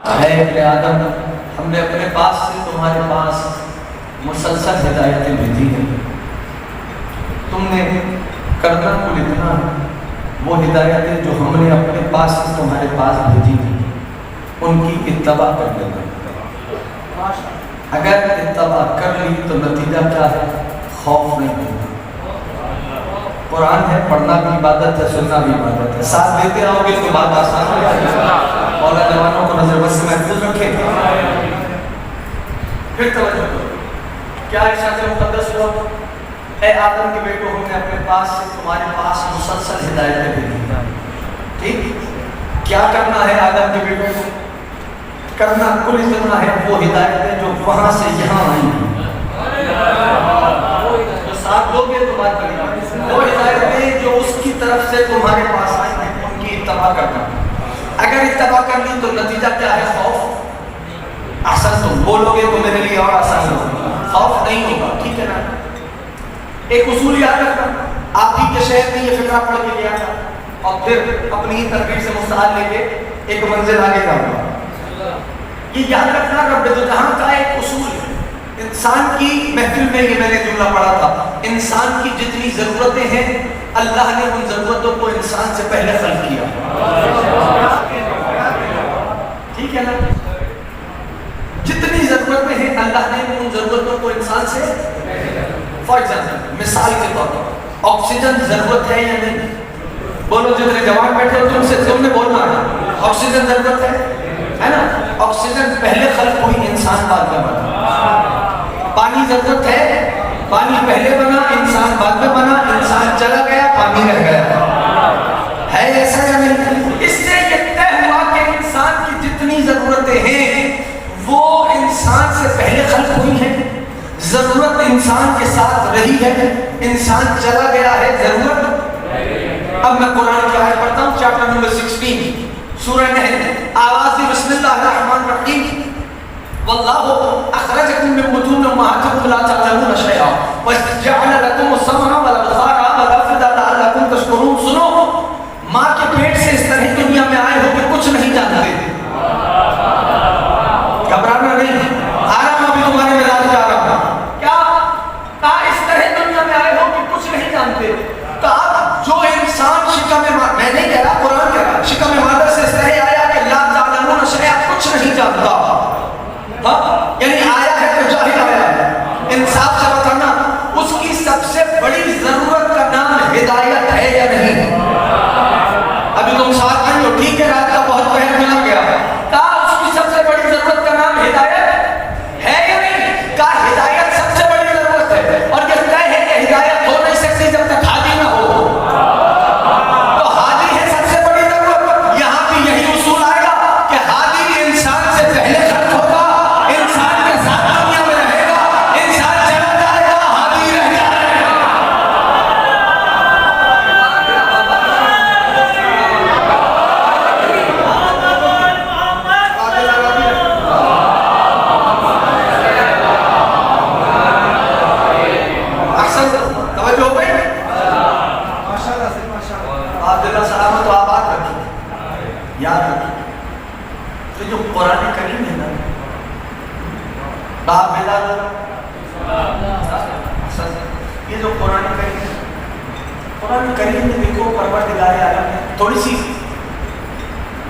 اے ابن آدم، ہم نے اپنے پاس سے تمہارے پاس مسلسل ہدایتیں بھیجی ہیں، تم نے کرنا کل اتنا وہ ہدایتیں جو ہم نے اپنے پاس سے تمہارے پاس بھیجی ہیں ان کی اتباع کر لینا۔ اگر اتباع کر لی تو نتیجہ کیا ہے؟ خوف نہیں ہوگا۔ قرآن ہے، پڑھنا بھی عبادت ہے، سننا بھی عبادت ہے، ساتھ دیتے رہو گے تو بات آسان ہو جائے گی۔ مولا جوانوں کو نظر بس سے محفوظ رکھے۔ پھر توجہ کرو، کیا ارشاد مقدس ہوا؟ اے آدم کے بیٹو، ہم نے اپنے پاس سے تمہارے پاس مسلسل ہدایتیں بھیجی ہیں۔ ٹھیک، کیا کرنا ہے آدم کے بیٹو کو؟ کرنا کل اتنا ہے وہ ہدایتیں جو وہاں سے یہاں آئی ہیں، جو ساتھ دو گے تو بات کریں گے، وہ ہدایتیں جو اس کی طرف سے تمہارے پاس آئی ہیں ان کی اتباع کرنا۔ اگر اتباع کر لی تو نتیجہ کیا ہے؟ خوف۔ احسن، تم بولو گے تو میرے لیے اور آسان ہوگا، خوف نہیں ہوگا۔ ٹھیک ہے نا؟ ایک اصول یاد رکھنا، آپ ہی کے شہر میں یہ فقرہ پڑھ کے لیا تھا اور پھر اپنی ہی تربیت سے مستعار لے کے ایک منزل آگے جاؤں گا۔ یہ یاد رکھنا رب دو جہاں کا ایک اصول ہے۔ انسان کی محفل میں یہ میں نے جملہ پڑھا تھا، انسان کی جتنی ضرورتیں ہیں اللہ نے ان ضرورتوں کو انسان سے پہلے خلق کیا۔ ٹھیک ہے نا؟ جتنی ضرورتیں ہیں اللہ نے ان ضرورتوں کو انسان سے، فار ایگزامپل مثال کے طور پر آکسیجن ضرورت ہے یا نہیں؟ بولو، جتنے جوان بیٹھے ہو تم نے بولنا ہے آکسیجن ضرورت ہے نا؟ آکسیجن پہلے خلق ہوئی، انسان بعد میں بنا۔ پانی ضرورت ہے، پانی پہلے بنا، انسان بعد میں بنا۔ انسان چلا گیا، پانی رہ گیا۔ ہے ایسا یا نہیں؟ اس سے یہ طے ہوا کہ انسان کی جتنی ضرورتیں ہیں وہ انسان سے پہلے خلق ہوئی ہیں۔ ضرورت انسان کے ساتھ رہی ہے، انسان چلا گیا ہے، ضرورت۔ اب میں قرآن کی آیت پڑھتا ہوں، چیپٹر نمبر 16 سورہ نحل، آواز دی بسم اللہ الرحمن الرحیم۔ واللہ اخرجکم من بطون امہاتکم لا تعلمون شیئا وجعل لکم السمع والابصار والافئدۃ لعلکم تشکرون۔ سنو، ماں کے پیٹ سے اس طرح دنیا میں آئے ہو کہ کچھ نہیں جانتے۔ گھبرانا نہیں، آ رہا ہوں ابھی تمہارے مزاج میں آ رہا ہوں۔ کیا کہا؟ اس طرح دنیا میں آئے ہو کہ کچھ نہیں جانتے۔ کہا جو انسان شکم ماں، میں نہیں کہہ رہا، قرآن کہہ رہا، شکم مادر سے اس طرح آیا کہ لا تعلمون شیئا، کچھ نہیں جانتا۔ یعنی آیا ہے تو جاہل آیا ہے۔ انصاف سے بتانا، اس کی سب سے بڑی ضرورت کا نام ہدایت ہے یا نہیں؟ ابھی تم ساتھ نہیں ہو، ٹھیک ہے، رات کا بہت پہر ملا گیا۔ کہا اس کی سب سے بڑی ضرورت کا نام ہدایت ہے یا نہیں؟ کہا ہدایت سب سے بڑی ضرورت ہے، اور یہ طے ہے کہ ہدایت ہو نہیں سکتی جب تک ہادی نہ ہو۔ تو ہادی ہے سب سے بڑی ضرورت۔ یہاں بھی یہی اصول آئے گا کہ ہادی انسان سے پہلے خلق ہوگا، انسان کے ساتھ دنیا میں رہے گا، انسان چلا جائے گا، ہادی رہ جائے گا۔ توجہ ہو گئی؟ آپ دلہ سلامت و آباد رکھیں، یاد رکھیں، تو جو قرآن کریم ہے نا، باپ بلال، یہ جو قرآن کریم ہے، قرآن کریم میں دیکھو پروردگار عالم ہے، تھوڑی سی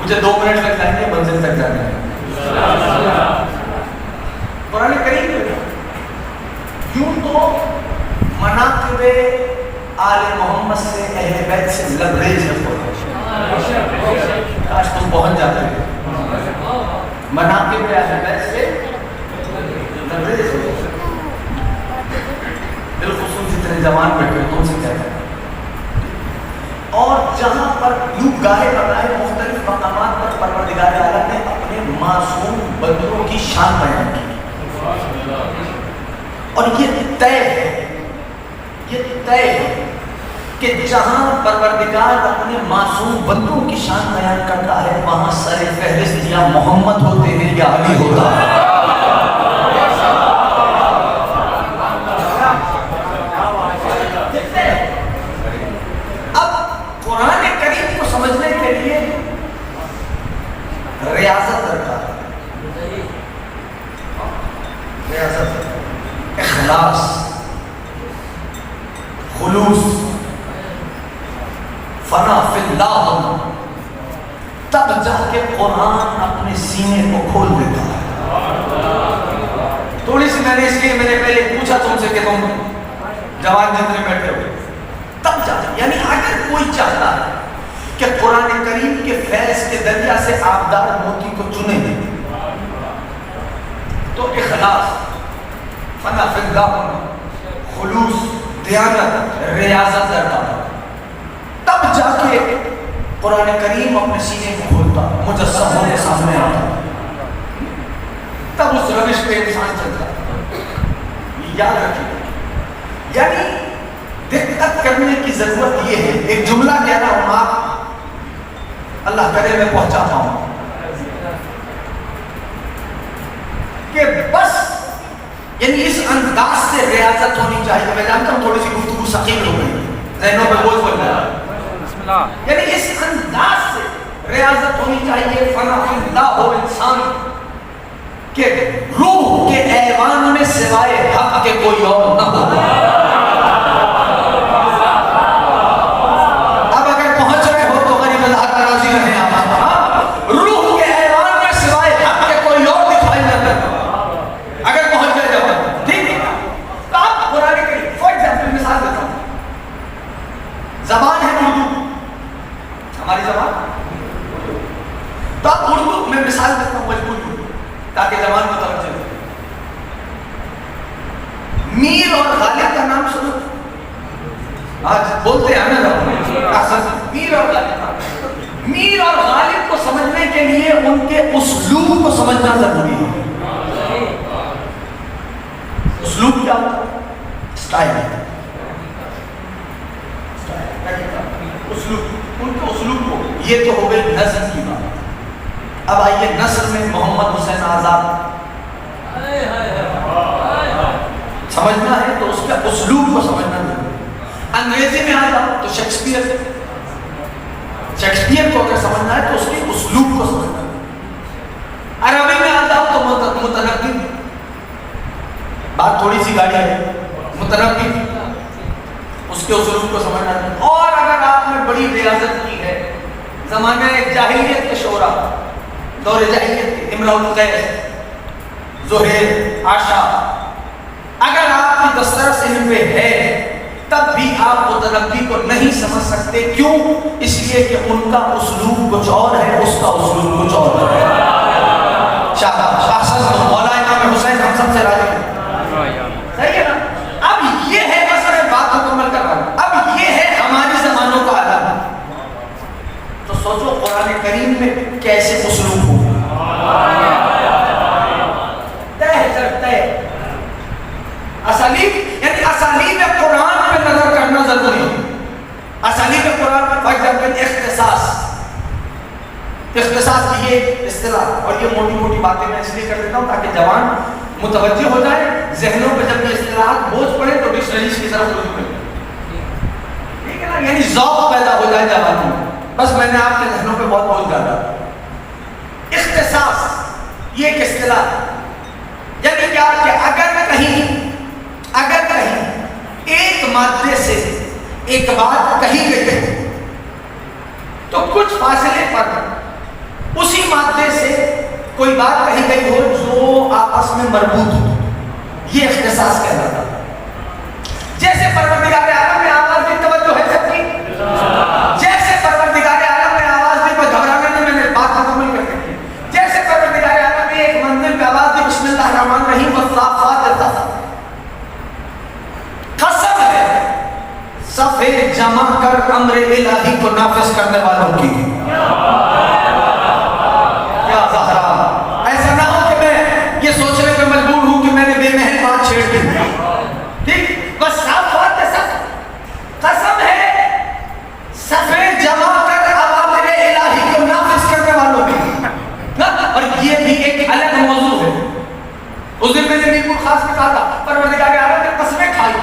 مجھے 2 منٹ لگ جائیں گے منزل تک جانے میں۔ قرآن کریم میں یوں تو مناقب آل محمد سے، اہل بیت سے لبریز ہے قرآن۔ کاش تم پہنچ جاتے ہیں، مناقب اہل بیت سے لبریز ہے۔ بالخصوص جتنے جوان بیٹھے تم سے کیا ہے، اور جہاں پر یوں گاہے بتائے مختلف مقامات پر پروردگار عالم نے اپنے معصوم بندوں کی شان بیان کی، اور یہ طے ہے، یہ طے ہے کہ جہاں پروردگار اپنے معصوم بندوں کی شان بیان کرتا ہے وہاں سر فہرست یا محمد ہوتے ہیں یا علی ہوتا ہے۔ اب قرآن کریم کو سمجھنے کے لیے ریاضت درکار ہے۔ ریاضت، اخلاص، خلوص، فنا فی اللہ ہونا، تب جا کے قرآن اپنے سینے کو کھول دیتا ہے. تھوڑی سی میں نے اس لیے میں نے پہلے پوچھا تم سے کہ تم جوان جتنے بیٹھے ہو، تب جا یعنی اگر کوئی چاہتا ہے کہ قرآن کریم کے فیض کے دریا سے آبدار موتی کو چنے تو اخلاص، فنا فی اللہ ہونا، خلوص، دیانت، ریاضت درکار ہے. تب جا کے قرآن کریم اپنے سینے کو کھولتا، مجسم ہو کے سامنے آتا، تب اس روش پہ انسان چلتا. یاد رکھیے، یعنی دقت کرنے کی ضرورت یہ ہے. ایک جملہ کہہ رہا ہوں، آپ اللہ کرے میں پہنچا پاؤں کہ بس یعنی اس انداز سے ریاضت ہونی چاہیے. میں جانتا ہوں تھوڑی سی گفتگو ثقیل ہو گئی، ذہنوں پہ بوجھ بن گیا، یعنی اس انداز سے ریاضت ہونی چاہیے. فنا فی اللہ ہو انسان کہ روح کے ایوان میں سوائے حق کے کوئی اور نہ ہو. اب اگر پہنچ رہے ہو تو غریب اللہ کا راضی رہے آپ. روح کے ایوان میں سوائے حق کے کوئی اور دکھائی نہ دے. اگر پہنچ گئے جب ٹھیک ہے تو آپ قرآن کریم فار ایگزامپل مثال دیتا ہوں. زبان ہے اردو، ہماری زبان، تو آپ اردو میں مثال دیتا ہوں مجبوری تاکہ زبان کو توجہ دے. میر اور غالب کا نام سنو، آج بولتے ہیں نا میر اور غالب. میر اور غالب کو سمجھنے کے لیے ان کے اسلوب کو سمجھنا ضروری ہے. اسلوب کیا ہوتا ہے؟ اسٹائل. اسلوب، ان کے اسلوب کو، یہ تو ہو گئی نظم کی بات. اب آئیے نثر میں محمد حسین آزاد سمجھنا ہے تو اس کے اسلوب کو سمجھنا ہے. انگریزی میں آ جاؤ تو شیکسپیئر کو اگر سمجھنا ہے تو اس کے اسلوب کو سمجھنا ہے. عربی میں آ جاؤ تو متنبی، بات تھوڑی سی گاڑی ہے، متنبی اس کے اسلوب کو سمجھنا ہے. اور اگر آپ نے بڑی ریاضت کی ہے، زمانہ جاہلیت کے شعراء، دور جاہلیت کے امراء القیس، زہیر، عاشا، اگر آپ کی دسترس ان پہ ہے تب بھی آپ متنبی کو نہیں سمجھ سکتے. کیوں؟ اس لیے کہ ان کا اسلوب کچھ اور ہے، اس کا اسلوب کچھ اور ہے. شاہ مولا امام حسین ہم سب سے راضی ہیں، صحیح ہے نا. اب یہ ہے بس میں بات مکمل کر رہا ہوں. اب یہ ہے ہماری زمانوں کا عالم. تو سوچو قرآن کریم میں کیسے اسلوب ہو. اسالیب یعنی اسالیب قرآن پہ نظر کرنا ضروری ہے. اسالیب قرآن فار ایگزامپل اختصاص کی یہ اصطلاح، اور یہ موٹی موٹی باتیں میں اس لیے کر دیتا ہوں تاکہ جوان متوجہ ہو جائے. ذہنوں پہ جب یہ اصطلاحات بوجھ پڑے تو ڈکشنریز کی طرف رجوع کریں، ٹھیک ہے نا، یعنی ذوق پیدا ہو جائے جوانوں میں. بس میں نے آپ کے ذہنوں پہ بہت بوجھ ڈالا. اختصاص یہ ایک اصطلاح یعنی کیا کہ اگر کہیں ایک مادے سے ایک بات کہی گئی ہے تو کچھ فاصلے پر اسی مادے سے کوئی بات کہی گئی ہو جو آپس میں مربوط ہو، یہ اختصاص کہلاتا ہے. جیسے پروردگار عالم میں آواز کی توجہ ہے سب کی، جیسے پروردگار عالم میں آواز دی پر گھبرانے میں نے بات مکمل کر دی. جیسے پروردگار عالم میں ایک منزل پہ آواز دی بسم اللہ الرحمن الرحیم والصافات صفا، قسم ہے صفے جمع کر امر الہی کو نافذ کرنے والوں کی. کیا زہرا، ایسا نہ ہو کہ میں یہ سوچنے پہ مجبور ہوں کہ میں نے بے محل بات چھیڑ دی. ٹھیک، بس صاف بات ہے، سب قسم ہے صفے جمع کر اوامر الہی کو نافذ کرنے والوں کی. اور یہ بھی ایک الگ موضوع ہے. اس دن میں نے بالکل خاص میں کہا تھا پروردگار عالم نے قسمیں کھائی،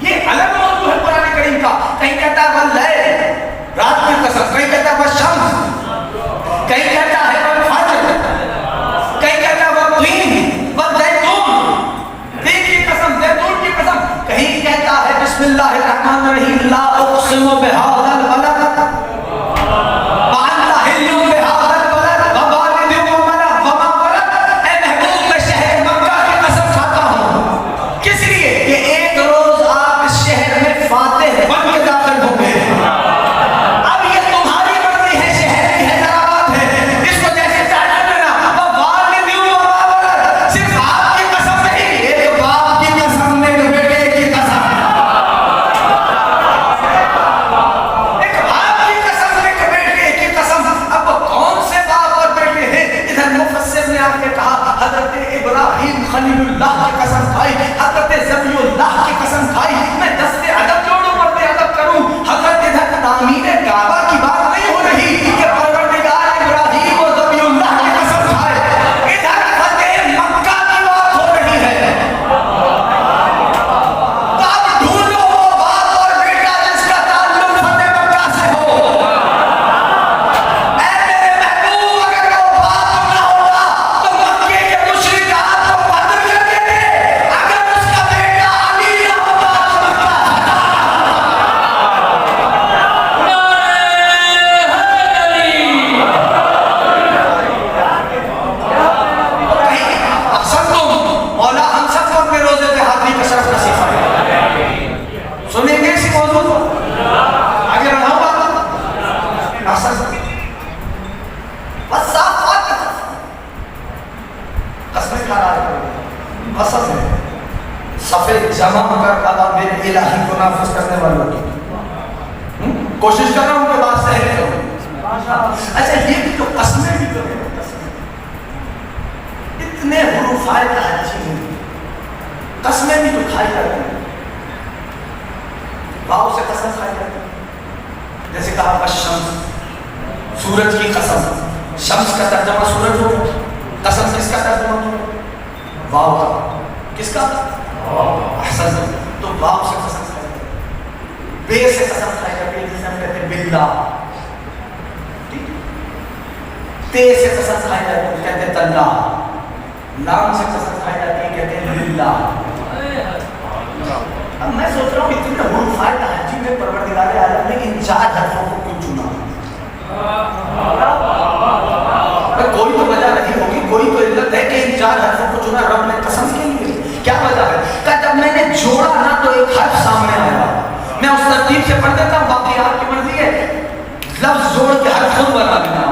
یہ الگ موضوع ہے قرآن کریم کا. کہیں کہتا ہے واللیل، رات کی قسم، کہیں کہتا ہے والشمس، کہیں کہتا ہے والفجر، کہیں کہتا ہے والتین والزیتون. قسم ہے صفے جمع کر اوامر الہی کو نافذ کرنے والوں کی کوشش کر رہا ہوں کہ بات صحیح کروں. اچھا یہ بھی تو قسمیں بھی تو ہیں, اتنے حروف آئے تحجی ہیں, قسمیں بھی تو کھائی جاتی ہیں, واؤ سے قسم کھائی جاتی ہے. جیسے کہا الشمس سورج کی قسم, شمس کا ترجمہ سورج ہو, قسم کس کا ترجمہ ہو؟ واؤ کا. کس کا؟ احسن. تو واؤ سے قسم کھائی جاتی ہے, بے سے قسم کھائی جاتی ہے جسے ہم کہتے ہیں باللہ, تے سے قسم کھائی جاتی ہے کہتے ہیں تاللہ, لام سے قسم کھائی جاتی ہے کہتے ہیں للہ. اب میں سوچ رہا ہوں اتنے حروف آئے تحجی میں پروردگار عالم نے ان 4 حرفوں کو کیوں چنا؟ کوئی تو وجہ نہیں ہوگی, کوئی تو علت ہے کہ ان 4 حرفوں کو چنا رب نے قسم کے لیے. کیا وجہ ہے؟ کہ جب میں نے جوڑا نا تو ایک حرف سامنے آیا, میں اس ترتیب سے پڑھ دیتا ہوں, باقی آپ کی مرضی ہے. لفظ جوڑ کے حرف خود بنا لینا,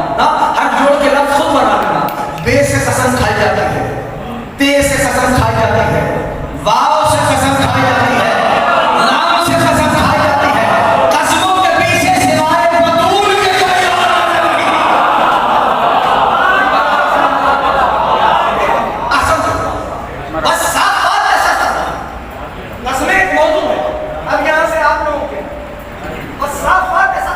حرف جوڑ کے لفظ خود بنا لینا. بے سے قسم کھائی جاتی ہے, تے سے قسم کھائی جاتی ہے, واو سے قسم کھائی جاتی ہے, لام سے قسم کھائی جاتی ہے. قسموں کے پیچھے سوائے بطول کے کوئی اور نہیں. بس صاف بات ایسا تھا, قسمیں ایک موضوع ہے. اب یہاں سے آپ لوگوں کے بس صاف بات ایسا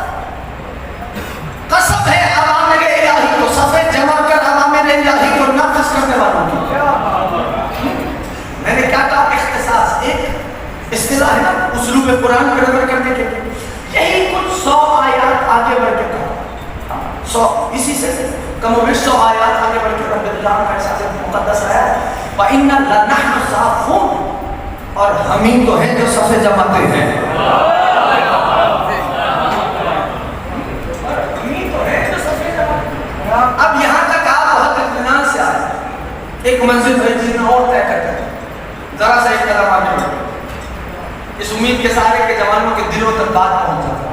قسم ہے اوامر الہی کو صفے جمع کر اوامر الہی کو نافذ کرنے والوں کی. میں نے کیا کہا؟ اختصاص ایک اصطلاح ہے نا اسلوب قرآن پر عمل کرنے کے لیے. یہی کچھ 100 آیات آگے بڑھ کے کہا, 100 اسی سے کم و بیش 100 آیات آگے بڑھ کے رب اللہ کا احساس مقدس آیا وَإِنَّا لَنَحْنُ الصَّافُونَ, اور ہم ہی تو ہیں جو صفے جماتے ہیں. اب یہاں تک آپ بہت اطمینان سے آئے, ایک منزل ہے جس میں اور طے کرتے ہیں, ذرا سا ایک قدم آگے بڑھیں, اس امید کے سارے کے جوانوں کے دلوں تک بات پہنچ جاتا.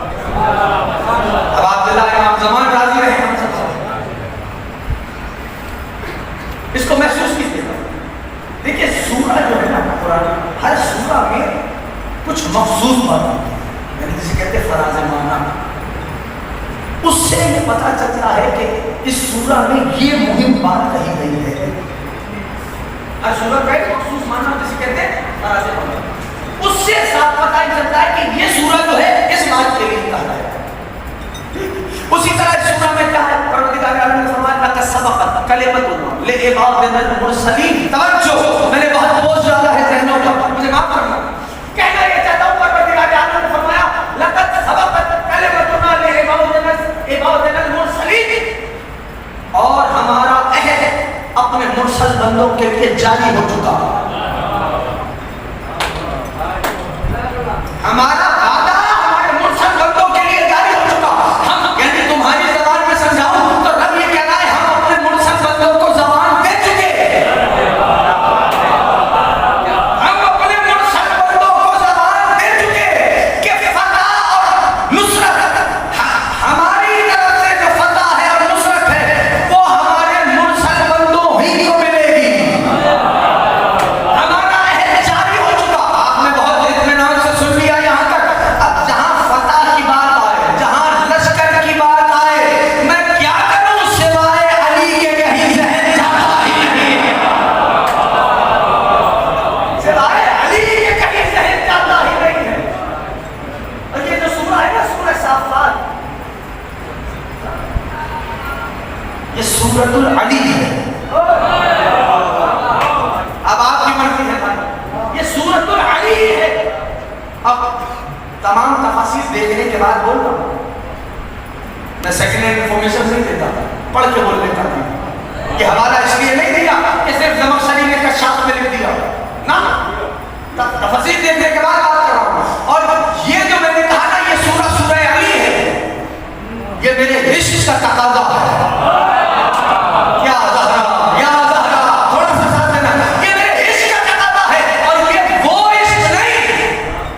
اب عبداللہ امام زمان راضی رہے ہم سب اس کو محسوس کیجیے. دیکھیے سورہ جو ہے نا قرآن, ہر سورہ میں کچھ مخصوص بات ہوتی ہے, یعنی جسے کہتے ہیں فراز معنی. اس سے یہ پتہ چلتا ہے کہ اس سورہ میں یہ مہم بات کہی گئی ہے. ہر سورہ کا ایک مخصوص معنی جسے کہتے ہیں فراز معنی. اس سے صاف پتہ چلتا ہے کہ یہ سورہ جو ہے اس بات کے لیے کہا ہے. اسی طرح اس سورہ میں کیا ہے؟ پروردگار عالم نے فرمایا لقد سبقت کلمتنا لعبادنا المرسلین. توجہ, میں نے بہت بوجھ ڈالا ہے ذہنوں پر, مجھے معاف کرنا. کہنا یہ چاہتا ہوں پروردگار عالم نے فرمایا لقد سبقت کلمتنا لعبادنا المرسلین, اور ہمارا عہد اپنے مرسل بندوں کے لیے جاری ہو چکا. ہمارا وعدہ ہمارے مرسل بندوں کے لیے جاری ہو چکا. ہم یعنی تمہاری زبان میں سمجھاؤں تو رب یہ کہہ رہا ہے ہم اپنے مرسل بندوں کو زبان دے چکے. ہم اپنے مرسل بندوں کو زبان دے چکے کہ فتح اور نصرت, ہماری طرف سے جو فتح ہے اور نصرت ہے وہ ہمارے مرسل بندوں ہی کو ملے گی. ہمارا عہد جاری ہو چکا. آپ نے بہت اطمینان سے سن لیا یہاں تک. اب جہاں فتح کی بات آئے, جہاں لشکر کی بات آئے, میں کیا کروں سوائے علی کے کہیں ذہن جاتا ہی نہیں. سوائے علی کے کہیں ذہن جاتا ہی نہیں ہے. اور یہ جو سورہ ہے نا سورہ صافات, یہ سورۃ العلی ہے. اب آپ کی مرضی ہے بھائی, یہ سورۃ العلی ہے. اب تمام تفاصیل دیکھنے کے بعد بول رہا ہوں, میں سیکنڈ ہینڈ انفارمیشن نہیں دیتا, پڑھ کے بول لیتا ہوں. یہ حوالہ اس لیے نہیں دیا کہ صرف زمخشری نے کشاف میں لکھ دیا نا, تفاصیل دیکھنے کے بعد بات کر رہا ہوں. اور یہ جو میں نے کہا نا یہ سورہ سورہ علی ہے, یہ میرے عشق کا تقاضا ہے. یا زہرا یا زہرا, تھوڑا سا ساتھ دینا, یہ میرے عشق کا تقاضا ہے. اور یہ وہ عشق نہیں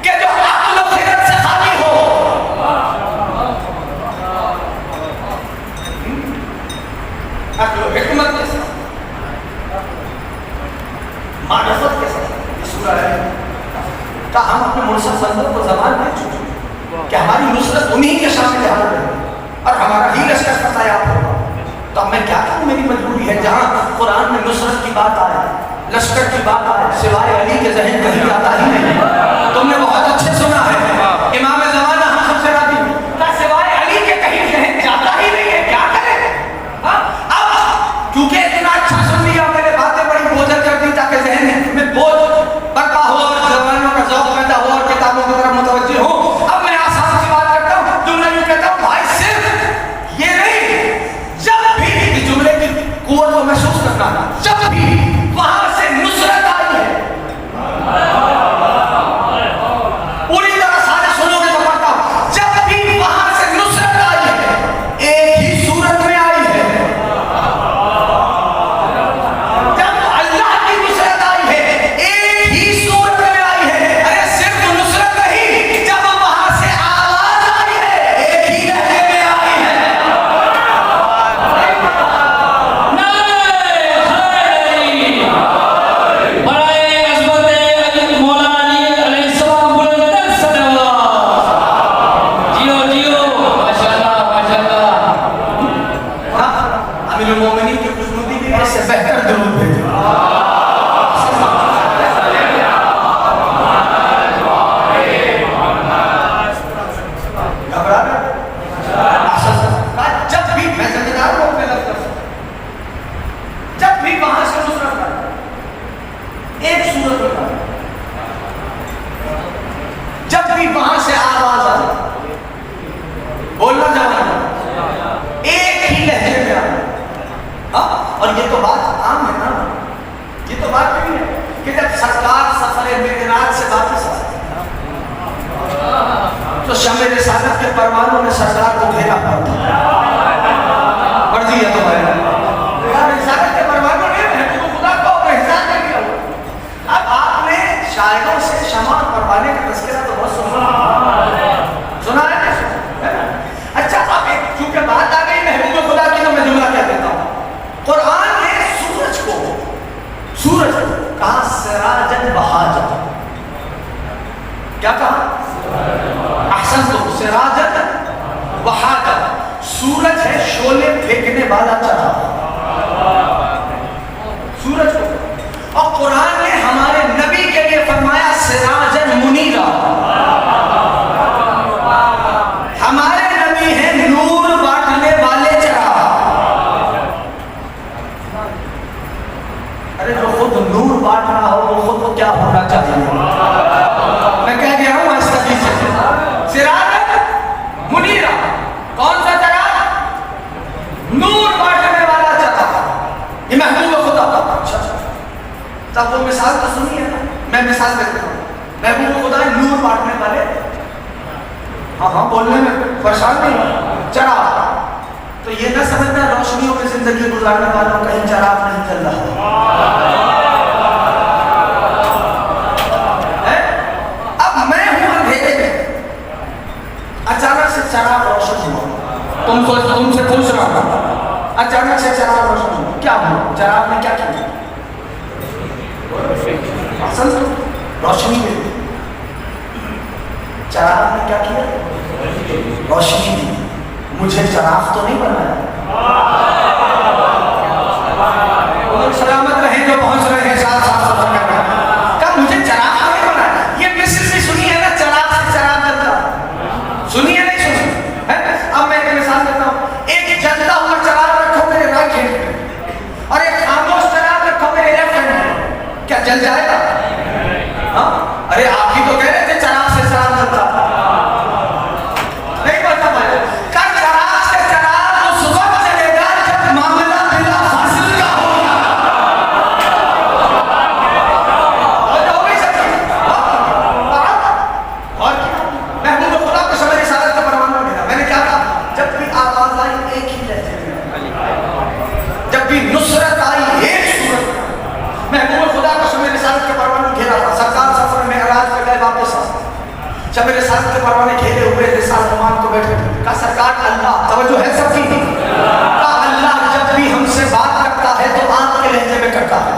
کہ جو عقل و خرد سے خالی ہو. عقل و حکمت کے ساتھ, معرفت قرآن میں نصرت کی بات آئے، لشکر کی بات آئے، سوائے علی کے ذہن کہیں آتا ہی نہیں. تم نے بہت اچھے سنا ہے، امام زمانہ ہم سب سے راضی کہ سوائے علی کے کہیں ذہن جاتا ہی نہیں ہے. کیا کریں؟ اب کیونکہ اتنا اچھا سن لیا میں نے باتیں بڑی بوجھل کر دی تاکہ ذہن میں بوجھ برپا ہو اور زبانوں کا ذوق پیدا ہو اور کتابوں کی طرف متوجہ ہو. اب میں آسان سی بات کرتا ہوں، جملہ یوں کہتا ہوں بھائی صرف یہ نہیں، جب بھی اس جملے کی قوت کو محسوس کرنا، جب بھی وہاں سے نصرت آئی ہے، پوری طرح سارے سنو گے تو پڑھتا ہوں، جب بھی وہاں سے نصرت آئی ہے ایک ہی صورت میں آئی ہے. جب اللہ کی نصرت آئی ہے ایک ہی صورت میں آئی ہے. ارے صرف نصرت نہیں، جب وہاں سے آواز آئی ہے ایک ہی لہجے میں آئی ہے. امیر المومنین کی خوشنودی بھی اس سے بہتر درود بھیجو. گھبرا گئے؟ جب بھی میں زمیندار کو اپنے لفظ کر سکتا، جب بھی وہاں سے نصرت آئی ایک صورت میں آئی، جب بھی وہاں سے آواز آئی بولنا جانا ایک ہی لہجے میں آئی. اور یہ تو بات عام ہے نا، یہ تو بات نہیں ہے کہ جب سرکار سفر معراج سے واپس آئے تو شمع رسالت کے پروانوں نے سرکار کو گھیرا پڑا. مرضی ہے تو رسالت کے پروانوں نے محبوب خدا کو اپنے حساب میں کیا ہوا. اب آپ نے شاعروں سے شمع اور پروانے کا تذکرہ تو بہت سنا ہے نا. اچھا اب ایک چونکہ بات آ گئی محبوب خدا کی تو میں جملہ کیا کہتا ہوں. قرآن نے سورج کو کہا سراجن بہاجا. کیا کہا؟ احسن تو سراجن بہاجا. سورج ہے شعلے پھینکنے والا چراغ، سورج کو. اور قرآن نے ہمارے نبی کے لیے فرمایا سراجن منیرا. ہمارے نبی ہیں نور بانٹنے والے چراغ. ارے جو خود نور بانٹ رہا ہو وہ خود کو کیا ہونا چاہیے؟ میں کہہ گیا ہوں اس طریقے سے سراج منیرا. کون سا چراغ؟ نور بانٹنے والا چراغ. یہ محبوب خدا. تب وہ مثال تو سنی ہے نا، میں مثال دیتا ہوں. محبوب خدا نور بانٹنے والے، ہاں بولنے میں پریشان نہیں، چراغ. تو یہ نہ سمجھنا روشنیوں میں زندگی گزارنے والوں کا چراغ نہیں چل رہا. اب میں ہوں اندھیرے میں، اچانک سے چراغ روشن ہوا. تم سے پوچھ رہا ہوں، اچانک سے چراغ روشن ہوا، کیا ہوا؟ چراغ نے کیا کیا؟ روشنی ملی. چراغ نے کیا کیا؟ روشنی دی. مجھے چراغ تو نہیں بنایا. سلامت رہیں جو پہنچ رہے ہیں ساتھ ساتھ سفر کر رہے ہیں. کہا مجھے چراغ تو نہیں بنایا. یہ مثل بھی سنی ہے نا، چراغ سے چراغ جلتا. سنی ہے نہیں سنی؟ اب میں ایک مثال دیتا ہوں. ایک جلتا ہوا چراغ رکھو میرے رائٹ ہینڈ میں اور ایک خاموش چراغ رکھو میرے لیفٹ ہینڈ میں، کیا جل جائے گا؟ ارے آپ ہی تو کہہ رہے تھے چراغ سے چراغ جلتا. نہیں بولتا بھائی. چراغ سے چراغ اس وقت چلے گا جب معاملہ بلا فاصل کا ہوگا. اور محبوب خدا کو شمع رسالت کا پروانہ ملا. میں نے کیا کہا؟ جب بھی آواز آئی ایک ہی لہجے میں، جب بھی نصرت آئی ایک صورت میں. محبوب خدا کو شمع رسالت کا پروانہ گھیرا تھا. سرکار سفر معراج پہ گئے واپس آ. شمع رسالت کے پروانے گھیرے ہوئے رسالت نمان کو بیٹھے. کہا سرکار اللہ، توجہ ہے سب کی. کہا اللہ جب بھی ہم سے بات کرتا ہے تو آپ کے لہجے میں کرتا ہے.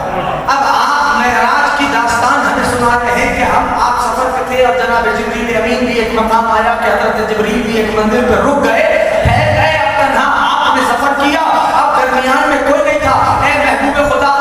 اب آپ معراج کی داستان ہمیں سنا رہے ہیں کہ ہم آپ سفر پہ تھے اور جناب جبریل امین بھی ایک مقام آیا کہ حضرت جبریل بھی ایک مندر پہ رک گئے، ٹھہر گئے. اب تنہا آپ نے سفر کیا، اب درمیان میں کوئی نہیں تھا. اے محبوب خدا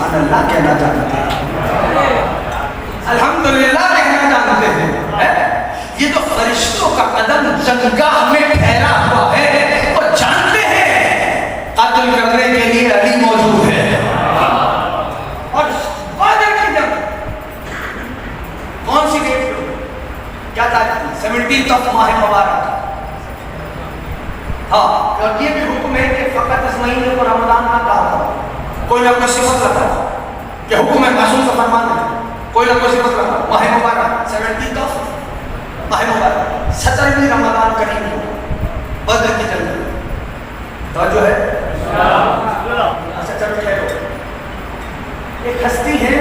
سبحان اللہ کہنا جانتے ہیں، الحمدللہ کہنا جانتے ہیں. یہ تو فرشتوں کا قدم جنگاہ میں ٹھہرا ہوا ہے اور جانتے ہیں قتل کرنے کے لیے علی موجود ہے. اور بدر کی جنگ کون سی ڈیٹ پہ؟ کیا تاریخ؟ 17 ماہ مبارک. ہاں، اور یہ بھی حکم ہے کہ فقط اس مہینے کو رمضان نہ کہا تھا. کوئی نہ کوئی صفت رکھا کہ حکم ہے معصوم کا فرمان ہے، کوئی نہ کوئی صفت رکھا. ماہ مبارک 17 ماہ مبارک 17ویں رمضان کریم کو بدر کی جنگ. توجہ ہے؟ اچھا چلو ٹھہرو. ایک ہستی ہے،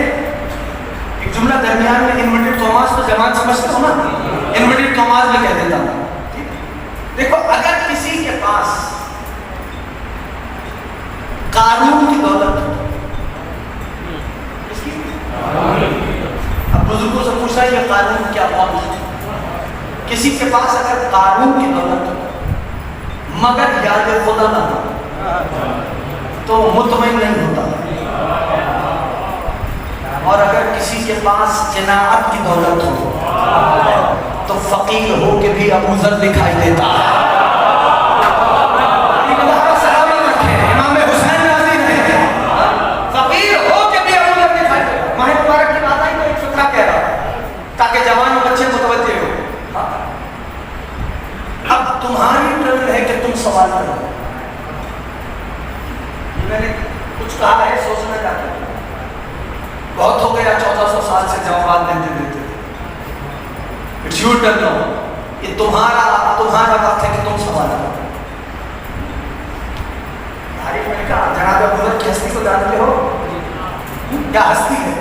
ایک جملہ درمیان میں انورٹڈ کاماز کو جماعت سمجھتے ہو نا، انورٹڈ کاماز میں کہہ دیتا ہوں. دیکھو اگر کسی کے پاس قارون کی دولت ہو، اب بزرگوں سے پوچھا یہ قارون کیا قوم ہے؟ کسی کے پاس اگر قارون کی دولت ہو مگر یاد خدا نہ ہو تو مطمئن نہیں ہوتا. اور اگر کسی کے پاس جناعت کی دولت ہو تو فقیر ہو کے بھی ابو ذر دکھائی دیتا ہے. امام حسین راضی رہے، فقیر ہو کے بھی ابو ذر دکھائی دیتا. ماہ مبارک کی بات آئی تو ایک فقرہ کہہ رہا تاکہ جوان و بچے متوجہ ہو. اب تمہاری ٹرن ہے کہ تم سوال کرو. میں نے کچھ کہا ہے، سوچنا چاہتا ہوں. بہت ہو گیا 1400 سال سے جوابات دیتے دیتے. It's your turn now. یہ تمہارا وقت ہے کہ تم سوال کرو. تعریف میں کہا جناب ابو ذر کی ہستی کو جانتے ہو؟ کیا ہستی ہے؟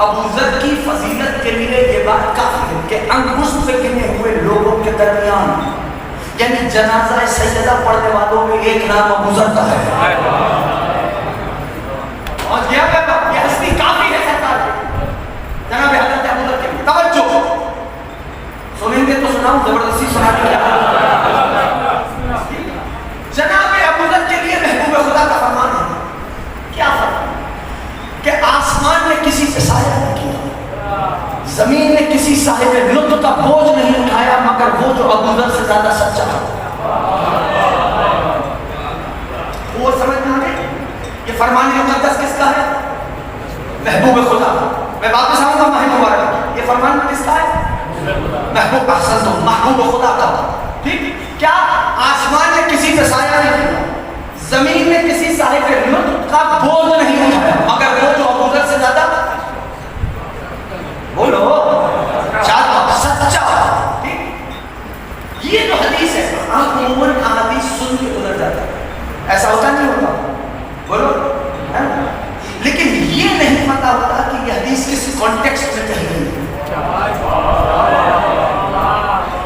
ابو ذر کی فضیلت کے لیے یہ بات کافی ہے کہ انگشت سے گنے ہوئے لوگوں کے درمیان یعنی جنازہ سیدہ پڑھنے والوں میں ایک نام ابو ذر کا ہے. اور یہ ہستی کافی ہے سرکار جناب حضرت ابو ذر کے. توجہ سنیں گے تو سناؤں، زبردستی سنا کے کیا. جناب ابو ذر کے لیے محبوب خدا کا فرمان ہے. کیا فرمان؟ کہ آسمان نے کسی سے سایہ نہیں کیا، زمین نے کسی صاحب لطف کا بوجھ نہیں اٹھایا مگر وہ جو ابو ذر سے زیادہ سچا ہے. وہ سمجھ میں آ گئی؟ یہ فرمان مقدس کس کا ہے؟ محبوب خدا. میں واپس آؤں گا ماہ مبارک. یہ فرمان کس کا ہے؟ محبوب احسن تو محبوب خدا کا. ٹھیک، کیا آسمان نے کسی پہ سایہ نہیں کیا، زمین نے کسی صاحب لطف کا بوجھ نہیں اٹھایا مگر وہ جو ابو ذر سے زیادہ بولو سچا. یہ جو حدیث ہے عموماً حدیث سن کے گزر جاتا ہے، ایسا ہوتا نہیں ہوتا؟ بولو. لیکن یہ نہیں پتا ہوتا کہ یہ حدیث کس کانٹیکسٹ میں کہی گئی ہے.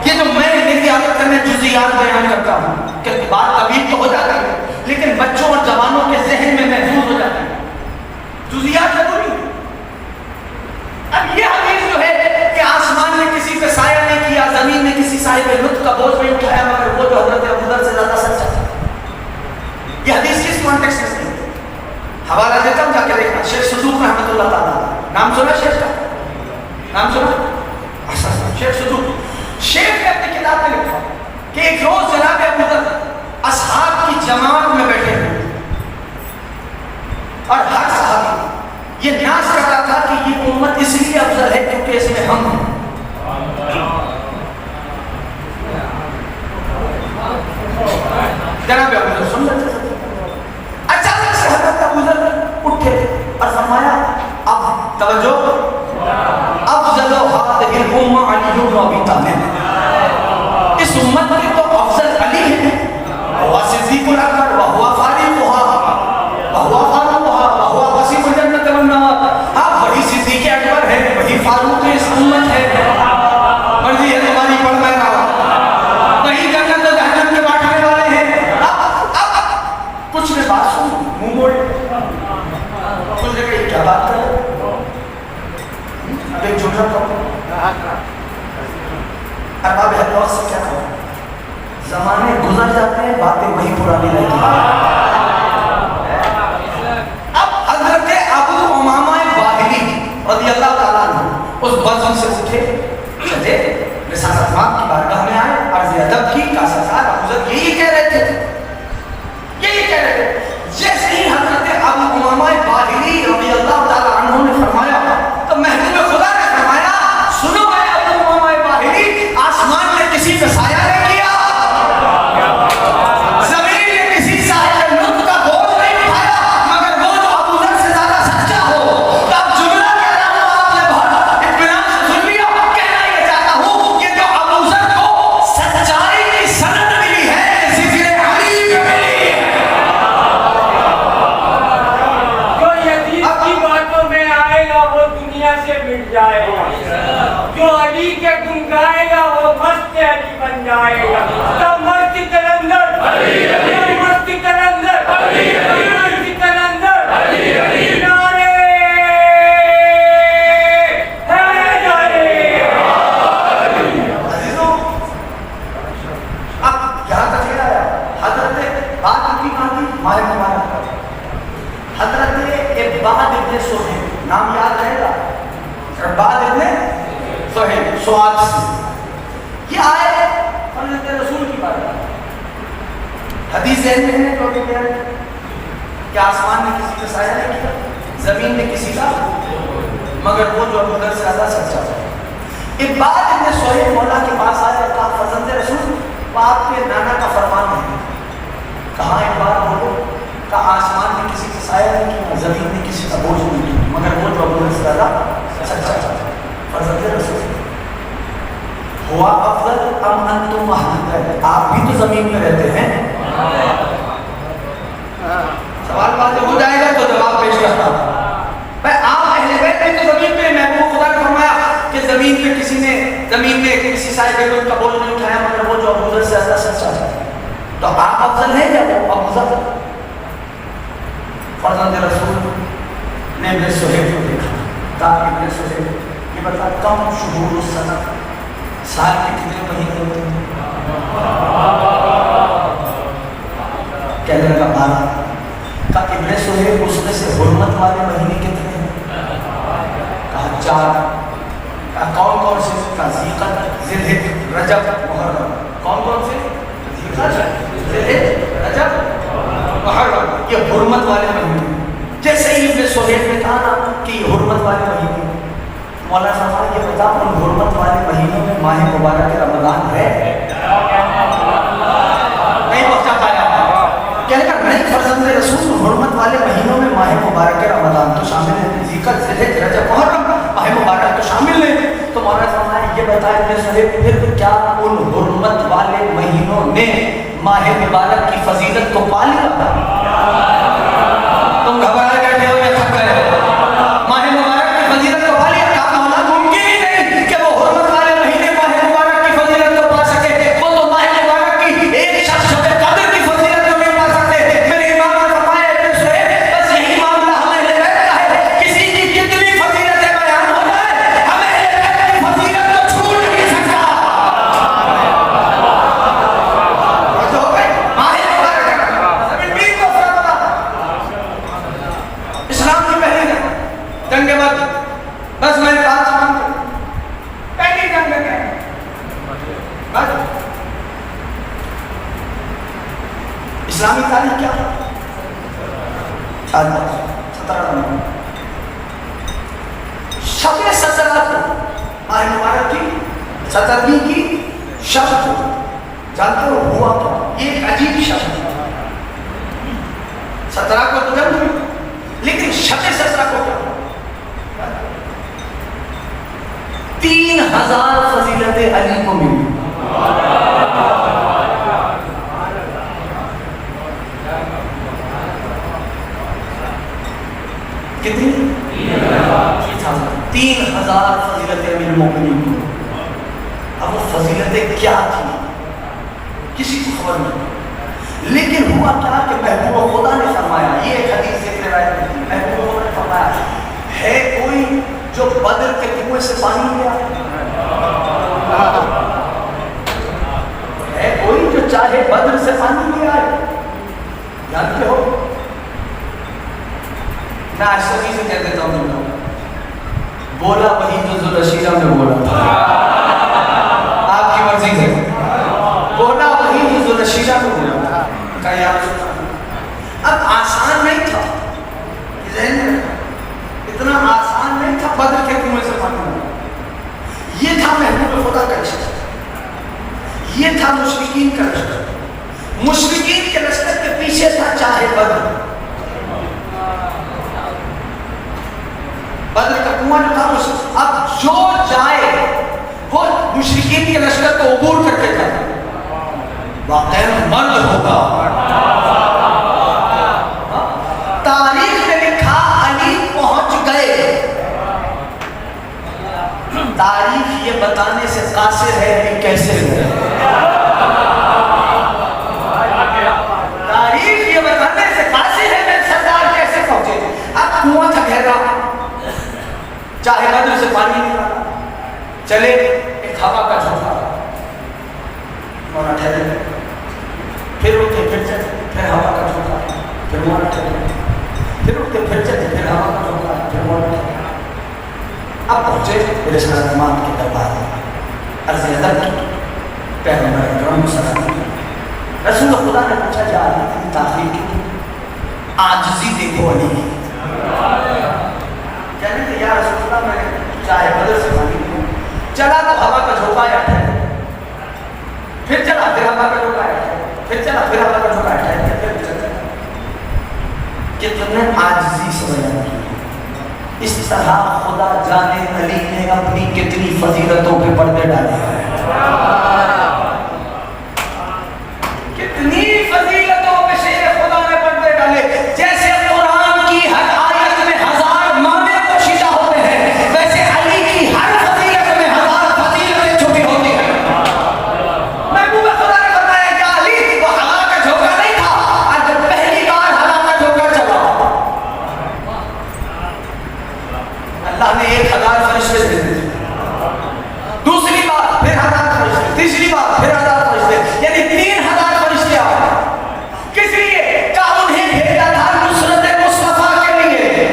یہ جو میں میری عادت کرنے جزیات بیان کرتا ہوں کہ بات طبیعت تو ہو جاتی ہے لیکن بچوں اور جوانوں کے ذہن میں محفوظ ہو جاتی ہے. جزیات ضروری. اب یہ حدیث جو ہے کہ آسمان نے کسی پہ سایہ نہیں کیا، زمین نے کسی صاحب لطف کا بوجھ نہیں اٹھایا مگر وہ جو حضرت ابو ذر سے زیادہ سچا تھا، یہ حدیث کس کانٹیکسٹ میں ہے؟ حوالہ دیتا ہوں، جا کے دیکھنا. شیخ صدوق رحمۃ اللہ تعالیٰ، نام سنا شیخ کا؟ نام سنا؟ شیخ صدوق. شیخ نے اپنی کتاب میں لکھا کہ ایک روز جناب ابو ذر اصحاب کی جماعت میں بیٹھے ہوئے اور ہر صحابی یہ نیاز کرتا تھا کہ یہ امت اس لیے افضل ہے کیونکہ اس میں ہم ہیں. جناب ابو ذر سن لیتے. اچانک سے حضرت ابو ذر اٹھے اور فرمایا اب توجہ، افضل هذه الامه علی بن ابی طالب. اس امت کے تو افضل علی ہے، وہ صدیق الاکبر، وہ فاروقها، وہ فاروقها، وہ وسیع الجنت والنار. آپ وہی صدیق اکبر ہے، وہی فاروق اس امت ہے. مرضی ہے تمہاری پڑھ میں رہا، وہی جنت و جہنم کے بانٹنے والے ہیں. اب کچھ نے بات سن منہ موڑ، کچھ نے کہا کیا بات کر رہے ہو؟ اب ایک جملہ پڑھو. ارباب حدیث سے کیا کہو؟ زمانے گزر جاتے ہیں، باتیں وہی پرانی رہتی ہیں. اب حضرت ابو ماہ مبارک حضرت عباد ابن سہیل، نام یاد رہے گا، عباد ابن سہیل، سواد سے یہ آئے حضرت رسول کی بات ہے. حدیث ذہن میں ہے تو بھی کیا ہے کہ آسمان نے کسی کا سایہ نہیں کیا، زمین نے کسی کا، مگر وہ جو ابو ذر سے زیادہ سچا ہے. عباد ابن سہیل مولا کے پاس آئے اور کہا فرزند رسول آپ کے نانا کا فرمان ہے. کہاں عباد بولو؟ کہا آسمان نے کسی کا سایہ نہیں کیا، زمین نے کسی کا بوجھ نہیں کیا، مگر وہ جو ابو ذر سے زیادہ سچا ہے. فرزند رسول ہوا افضل ام انتم اہل، آپ بھی تو زمین میں رہتے ہیں. سوال واضح ہو جائے گا تو جواب پیش کرتا ہوں. آپ اہل بیت میں تو زمین پہ، محبوب خدا نے فرمایا کہ زمین پہ کسی نے، زمین میں کسی صاحب نے ان کا بوجھ نہیں اٹھایا، مگر وہ جو ابو ذر سے زیادہ سچا ہے. تو آپ افضل ہیں یا وہ ابو ذر؟ فرزند رسول نے ابن سہیل کو دیکھا، کہا ابن سہیل یہ بتا کم شہور السنہ، سال کے کتنے مہینے ہوتے ہیں؟ کہنے لگا 12. کہا ابن سہیل اس میں سے حرمت والے مہینے کتنے ہیں؟ کہا 4. کہا کون کون سے؟ کہا ذیقعدہ، ذوالحجہ، رجب، محرم. کون کون سے؟ ذیقعدہ، ذوالحجہ، رجب، محرم. یہ حرمت والے مہینے. جیسے ہی ابن سہیل نے کہا نا کہ یہ حرمت والے مہینے، مولا صاحب یہ بتا ان حرمت والے مہینوں میں ماہ مبارک رمضان ہے؟ نہیں پہنچا پایا. کہنے کا نہیں فرزند رسول حرمت والے مہینوں میں ماہ مبارک رمضان تو شامل ہے، ذیقعدہ، ذوالحجہ، رجب، محرم، ماہ مبارک تو شامل ہے. تو مولا صاحب یہ بتا ابن سہیل پھر کیا ان حرمت والے مہینوں نے ماہ مبارک کی فضیلت کو پا لیا؟ تم گھبرائے بیٹھے ہو یا تھک گئے ہو؟ ماہ مبارک کی فضیلت کو پا لیا؟ کہا مولا ممکن ہی نہیں کہ وہ حرمت والے مہینے ماہ مبارک کی فضیلت کو پا سکے. وہ تو ماہ مبارک کی ایک شخص شب قدر کی فضیلت کو نہیں پا سکتے. میرے امام نے فرمایا ابن سہیل بس یہی معاملہ ہمیں اہل بیت کا ہے. کسی کی کتنی فضیلتیں بیان ہو جائے ہمیں اہل بیت کی فضیلت کو چھوڑ نہیں سکتا. جو ہو گئی ماہ مبارک زمین بھی کو فرما اسلام کی پہلی جنگ بدر، بس میں نے بات سمان کر پہلی جنگ میں کیا بدر. اسلامی تاریخ کیا ہے؟ 17 شب 17 کو ماہ مبارک کی 17ویں کی شب کو جانتے ہو ہوا کیا؟ یہ ایک عجیب شب ہے. 17 کو تو جنگ ہوئی لیکن شب 17 کو کیا؟ 3000 فضیلتیں علی کو ملی. کتنی؟ 3000 فضیلتیں امیر المومنین کو. اب وہ فضیلتیں کیا تھیں کسی کو خبر نہیں، لیکن ہوا کیا کہ محبوب خدا نے فرمایا، یہ ایک حدیث سے روایت ہے، محبوب خدا نے فرمایا ہے کوئی جو بدر کے کنویں سے پانی لیا؟ ہے کوئی جو چاہے بدر سے پانی لے آئے؟ جانتے ہو میں آشرفی سے کہہ دیتا ہوں، بولا وہی جو ذوالشیرہ میں بولا تھا. آپ کی مرضی سے بولا وہی جو ذوالشیرہ میں بولا تھا. کہا یا رسول اللہ اب آسان نہیں تھا، ذہن میں اتنا آسان نہیں تھا بدر کے کنویں سے پانی لینا. یہ تھا محبوب خدا کا لشکر، یہ تھا مشرکین کا لشکر. مشرکین کے لشکر کے پیچھے تھا چاہے بدر. بدر کا کنواں جو تھا اب جو جائے وہ مشرکین کے لشکر کو عبور کر کے جائے. واقعی مرد ہوگا. تاریخ نے لکھا علی پہنچ گئے. تاریخ یہ بتانے سے قاصر ہے کہ کیسے گئے. تاریخ یہ بتانے سے قاصر ہے کہ سردار کیسے پہنچے. اب کنواں تھا گہرا، چاہے بدر سے پانی نکالا، چلے ایک ہوا کا جھونکا، مولا ٹھہرے، پھر اٹھے، پھر چلے، پھر ہوا کا جھونکا. نظر کی پیغمبر اکرم صلی اللہ علیہ وسلم. رسول خدا نے پوچھا جا علی کی تاخیر کی؟ عاجزی دیکھو علی کی. کہنے کہ یا رسول اللہ میں چاہے بدر سے پانی پیوں. چلا تو ہوا کا جھونکا آیا ہے, پھر چلا پھر ہوا کا جھونکا آیا ہے, پھر چلا پھر ہوا کا جھونکا آیا ہے, پھر چلا کتنے عاجزی سے بیان کی. اس طرح خدا جانے علی نے اپنی کتنی فضیلتوں پہ پردے ڈالے ہیں. کتنی فضیلتوں پہ شیر خدا نے پردے ڈالے. جیسے قرآن کی ہر آیت میں 1000 معنی پوشیدہ ہوتے ہیں, ویسے علی کی ہر فضیلت میں 1000 فضیلتیں چھپی ہوتی ہیں. محبوب خدا نے بتایا کہ علی وہ ہوا کا جھونکا نہیں تھا, اور جب پہلی بار ہوا کا جھونکا چلا اللہ نے 1000 فرشتے دے دیے, دوسری بار پھر 1000 فرشتے, تیسری بار پھر 1000 فرشتے, یعنی 3000 فرشتے آئے. کس لیے؟ کہ انہیں بھیجا تھا نصرت مصطفیٰ کے لیے.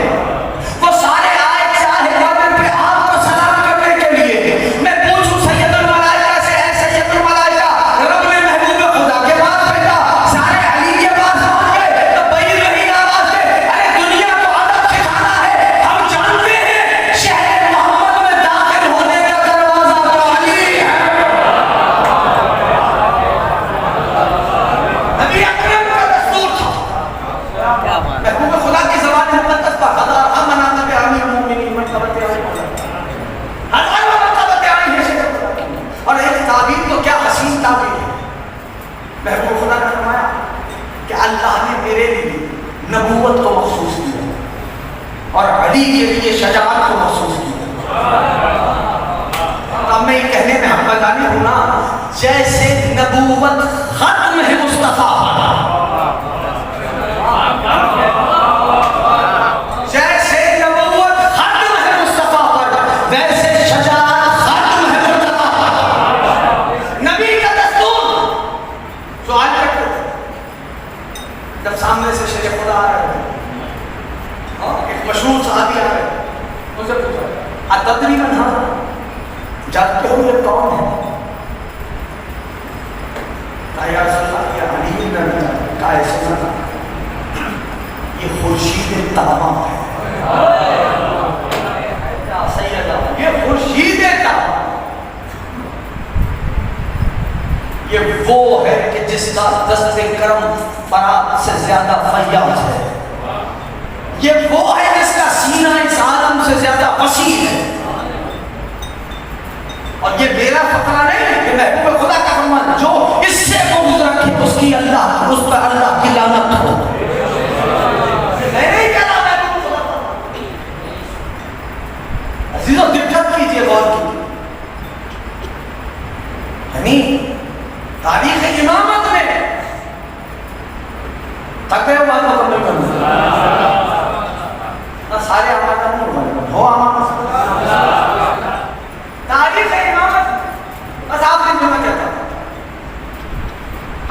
وہ سارے آئے چاہے قبر پہ آپ کو سلام کرنے کے لیے. میں پوچھوں سید الملائکہ سے, اے سید الملائکہ, رب نے محبوب خدا کے پاس بھیجا, سارے علی کے پاس پہنچ گئے تو بڑی رہی آواز سے, ارے دنیا کو ادب سکھانا ہے, ہم جانتے ہیں شہر محمد میں داخل ہونے کا دروازہ تو علی ہے. نبی اکرم کا دستور تھا. محبوب خدا کی زبان مقدس پر ہزار امن آتا پہ امیر مومنین مرتبت آئی, ہزار مرتبت آئی ہے شہر خدا کی. اور ایک تعبیر تو کیا حسین تعبیر ہے. محبوب خدا نے فرمایا کہ اللہ نے میرے لیے نبوت کو مخصوص کیا اور علی کے لیے شجاعت کو مخصوص کیا. اب میں یہ کہنے میں حقانی ہوں نا, جیسے نبوت ختم ہے مصطفیٰ, جیسے نبوت ختم ہے مصطفیٰ پر, ویسے شجاعت ختم ہے مرتضیٰ. نبی کا دستور سوال کرتے تھے جب سامنے سے شیر خدا آ رہے ہیں, ایک مشہور صحابی آ رہے ہیں, ان سے پوچھا اتدری من ھذا, جانتے ہو یہ کون ہے؟ کہا یا رسول اللہ یہ علی بن ابی طالب. کہا ایسے نہ, یہ خورشید تاباں ہے. یہ خورشید تاباں, یہ وہ ہے کہ جس کا دست کرم فرات سے زیادہ فیاض ہے. یہ وہ ہے جس کا سینہ اس عالم سے زیادہ وسیع ہے. اور یہ میرا فقرہ نہیں کہ محبوب خدا کا فرمان جو اس سے بغض رکھے اس کی اللہ, اس پر اللہ کی لعنت ہو. نہیں کہنا محبوب خدا. عزیزوں دقت کیجئے, غور کیجئے, یعنی تاریخ امامت میں تقوی و بات مکمل کرنا نہ سارے امامت نہیں ہو امامت تاریخ امامت. بس آپ نے میں کہتا ہوں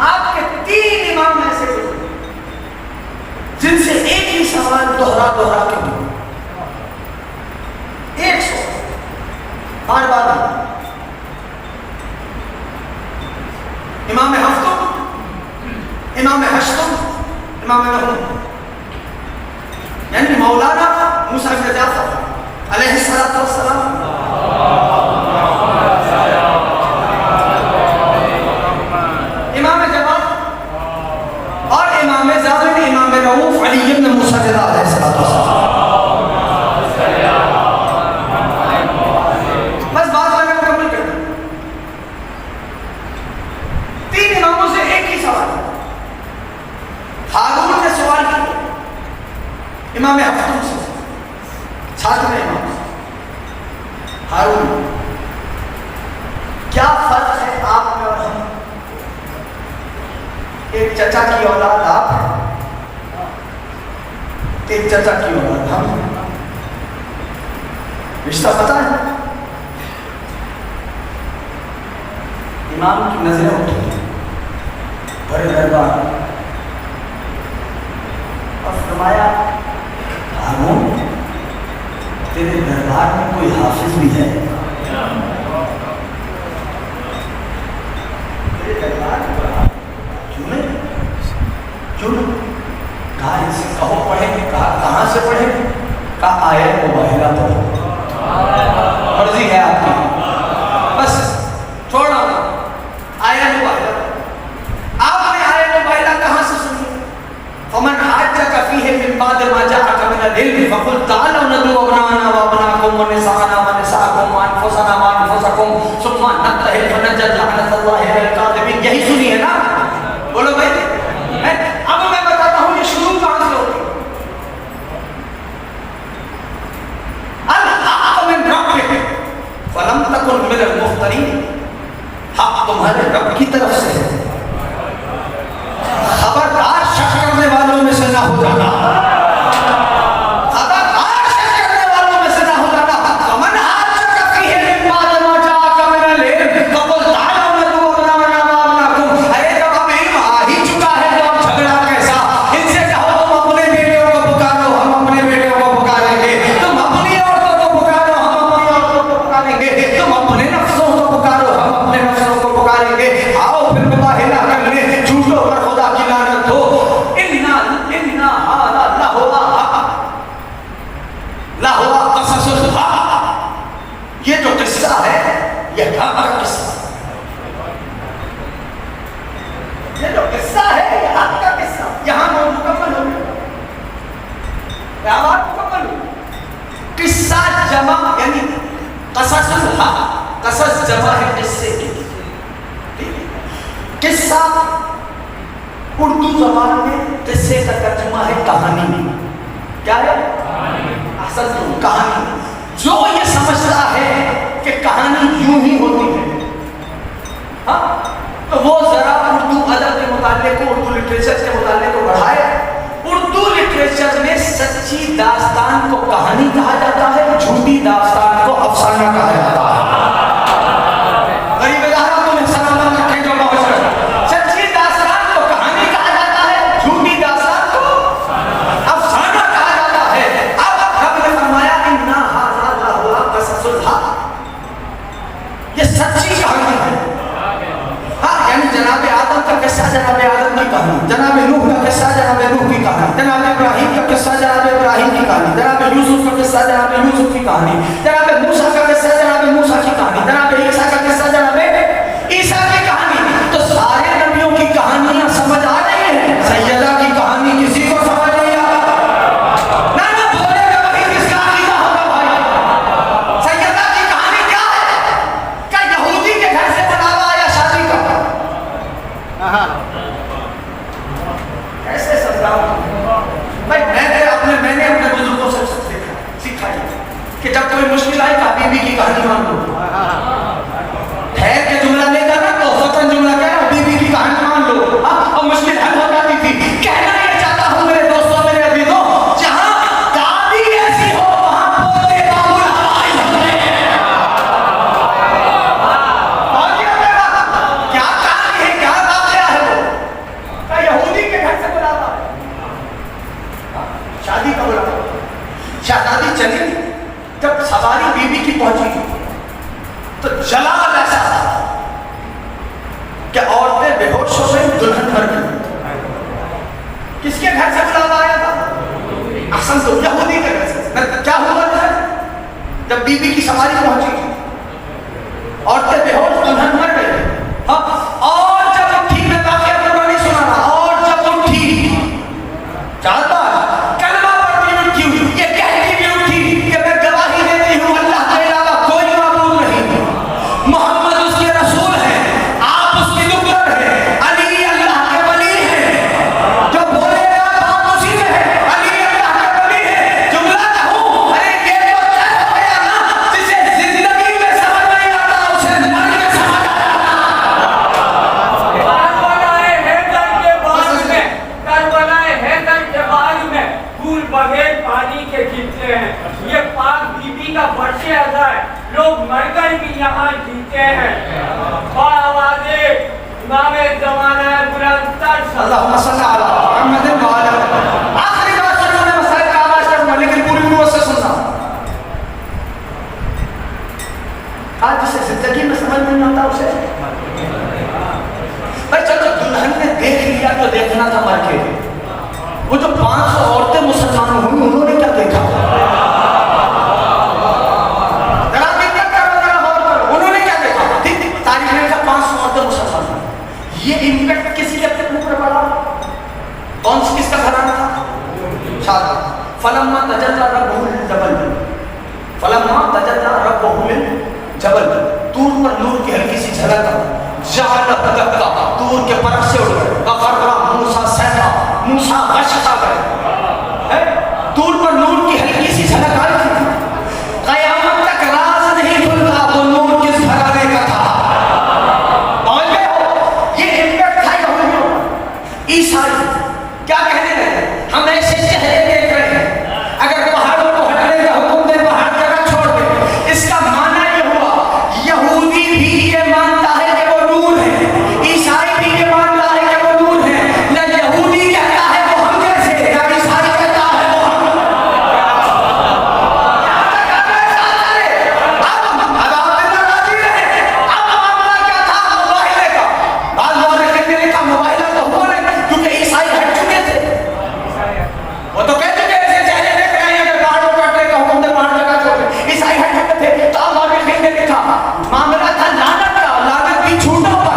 آپ کے 3 امام ایسے تھے جن سے ایک ہی سوال دوہرا کے دوں, 100 بار بار. امام ہفتم, امام ہشتم, امام نحوم, یعنی مولانا موسیٰ بن جعفر علیہ السلام, امام جواد اور امام زابر, امام رؤوف علی بن موسیٰ علیہ السلام. بس بات میں مکمل کر دوں. 3 اماموں سے ایک ہی سوال. ہارون نے سوال کیا امام ہفتم سے, 7ویں امام سے. ہارون, کیا فرق ہے آپ میں اور ہم؟ ایک چچا کی اولاد آپ ہیں, ایک چچا کی اولاد ہم ہیں. رشتہ پتہ ہے؟ امام کی نظریں اٹھی بڑے دربار اور فرمایا ہارون تیرے دربار میں کوئی حافظ بھی ہے؟ کیوں نہ کہا ان سے کہو پڑھیں گے. کہا کہاں سے پڑھیں گے؟ کہا آیت مباہلہ پڑھو. مرضی ہے آپ کی, بس چھوڑا آیت مباہلہ. آپ نے آیت مباہلہ کہاں سے سنی؟ فمن حاجک فیہ من بعد ما جاءک من العلم فقل تعالوا ندعو ابناءنا وابناءکم ونساءنا ونساءکم وانفسنا وانفسکم ثم نبتہل فنجعل لعنۃ اللہ علی الکاذبین. یہی سنی ہے نا؟ بولو بھائی. اب میں بتاتا ہوں یہ شروع کہاں سے ہوتی ہے. الحق من ربک فلم تکن من المفترین. حق تمہارے رب کی طرف سے ہے, خبردار شک کرنے والوں میں سے نہ ہو جانا. خبردار شک کرنے والوں میں سے نہ ہو جانا. ومن حاجک فیہ من بعد ما جاءک من العلم فقل تعالوا ندعو ابناءنا وابناءکم. ارے جب اب علم آ ہی چکا ہے تو اب جھگڑا کیسا؟ ان سے کہو تم اپنے بیٹوں کو پکارو, ہم اپنے بیٹوں کو پکاریں گے. تم اپنی عورتوں کو پکارو, ہم اپنی عورتوں کو پکاریں گے. تم اپنے نفسوں کو پکارو, ہم اپنے نفسوں کو پکاریں گے. آؤ پھر مباہلہ کر لیں, جھوٹوں پر خدا کی لعنت ہو. لاہوا قصص الحق. یہ جو قصہ ہے یہ حق کا قصہ ہے. یہ جو قصہ ہے یہ حق کا قصہ. یہاں وہ مکمل ہو گیا. کیا بات مکمل ہو؟ قصہ جمع یعنی قصص الحق. قصص جمع ہے قصے کی. قصہ اردو زبان میں قصے کا ترجمہ ہے کہانی. کیا ہے؟ اصل کہانی. جو یہ سمجھتا ہے کہ کہانی یوں ہی ہوتی ہے, ہاں, تو وہ ذرا اردو ادب کے مطالعے کو, اردو لٹریچر کے مطالعے کو بڑھائے. اردو لٹریچر میں سچی داستان کو کہانی کہا جاتا ہے, جھوٹی داستان کو افسانہ کہا جاتا ہے. جناب آدم کی کہانی, جناب نوح کا قصہ جناب نوح کی کہانی, جناب ابراہیم کا قصہ جناب ابراہیم کی کہانی, جناب یوسف کا قصہ جناب یوسف کی کہانی, جناب موسیٰ کا قصہ جناب موسیٰ کی کہانی, جناب عیسیٰ کا قصہ جناب عیسیٰ کی کہانی. تو سارے نبیوں کی کہانیاں سمجھ آ رہی ہیں. سیدہ کی کہانی کسی کو سمجھ نہیں آتا. نہ بولے گا وہی کس کا عقیدہ ہوگا بھائی. سیدہ کی کہانی کیا ہے؟ کیا یہودی کے گھر سے بناوا یا شادی کا؟ کیسے سمجھاؤں بھائی؟ میں نے اپنے بزرگوں سے سیکھا کہ جب کوئی مشکل آئی تو بی بی کی کہانی مان لو. ٹھہر کے جملہ نہیں کرنا, تو فوراً جملہ کہنا, بی بی کی کہانی مان لو. اور مشکل حل ہو جاتی تھی. کہنا یہ چاہتا ہوں میرے دوستوں, میرے عزیزوں, جہاں دادی ایسی ہو وہاں پوتے بابو ہماری ہوتے ہیں. کیا کہانی ہے, کیا واقعہ ہے وہ؟ یہودی کے گھر سے بلاوا, شادی کا بلاوا. شہزادی چلی, جب سواری بی بی کی پہنچی تو جلال ایسا تھا کہ عورتیں بے ہوش ہو گئی, دلہن مر گئی. کس کے گھر سے بلاوا آیا تھا؟ اصل تو یہودی کے گھر سے. کیا ہوا تھا جب بی بی کی سواری پہنچی, عورتیں بے ہوش, دلہن مر گئی. اور جب اٹھی, میں واقعہ پورا نہیں سنا رہا, اور جب اٹھی چاہتا کلمہ پڑھتی اٹھی ہوئی, یہ کہتی بھی اٹھی کہ میں گواہی دیتی ہوں اللہ کے علاوہ کوئی معبود نہیں, محمد اس کے رسول ہیں, آپ اس کی نکر ہیں, علی اللہ کے ولی ہیں. جو بولے گا بات اسی میں ہے, علی اللہ کے ولی ہیں. جملہ کہوں, ارے یہ تو طے ہو گیا نا, جسے زندگی میں سمجھ نہیں آتا اسے مر کے سمجھ آتا. بغیر پانی کے گرتے ہیں. یہ پاک بی بی کا فرش ادا ہے. لوگ مر کر بھی یہاں جیتے ہیں. باوازے امام زمانہ بلند تر اللہم صلی علی محمد و علی. آخری بات سنو, میں مسائل کا آواز کروں گا لیکن پوری نوٹ سے سننا. آج جسے زندگی میں سمجھ نہیں آتا اسے بھائی چلو دلہن نے دیکھ لیا تو دیکھنا تھا مر کے. فلما تجلى ربه للجبل طور پر نور کی ہلکی سی جھلک جعل دکا طور کے برف سے اڑ گئے وخر موسیٰ صیحا موسیٰ غش کھا گئے طور پر نور کی ہلکی سی جھلک آئی تھی قیامت تک راز نہیں کھلتا وہ نور کس گھرانے کا تھا پہنچ گئے ہو یہ امپیکٹ تھا یا ہوئی ہو عیسائی کیا کہنے رہے ہم ایسے چہرے دیکھ رہے ہیں اگر پہاڑوں کو ہٹنے کا حکم دے پہاڑ جگہ چھوڑ دے اس کا معنی یہ ہوا یہودی بھی یہ مانتا ہے کہ وہ نور ہے عیسائی بھی یہ مانتا ہے کہ وہ نور ہے نہ یہودی کہتا ہے وہ ہم جیسے یا عیسائی کہتا ہے وہ ہم معاملہ تھا لعنت کا لعنت کی چھوٹوں پر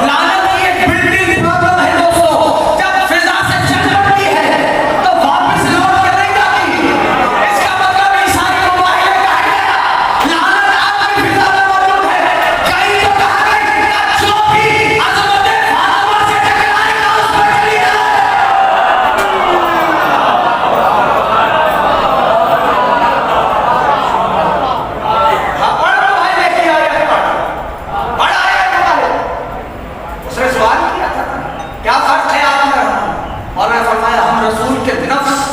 لعنت کی ایک بلڈنگ پرابلم ہے دوستو جب فضا سے چل پڑتی ہے تو واپس لوٹ کے نہیں جاتی اس کا مطلب عیسائی کو واحد کہا گیا لعنت آپ کی فضا میں موجود ہے کہیں تو کہا گئی جو بھی عظمت فاطمہ سے ٹکرائے گا اس پر چلی جائے کیا فرق ہے آپ میں اور میں فرمایا ہم رسول کے نفس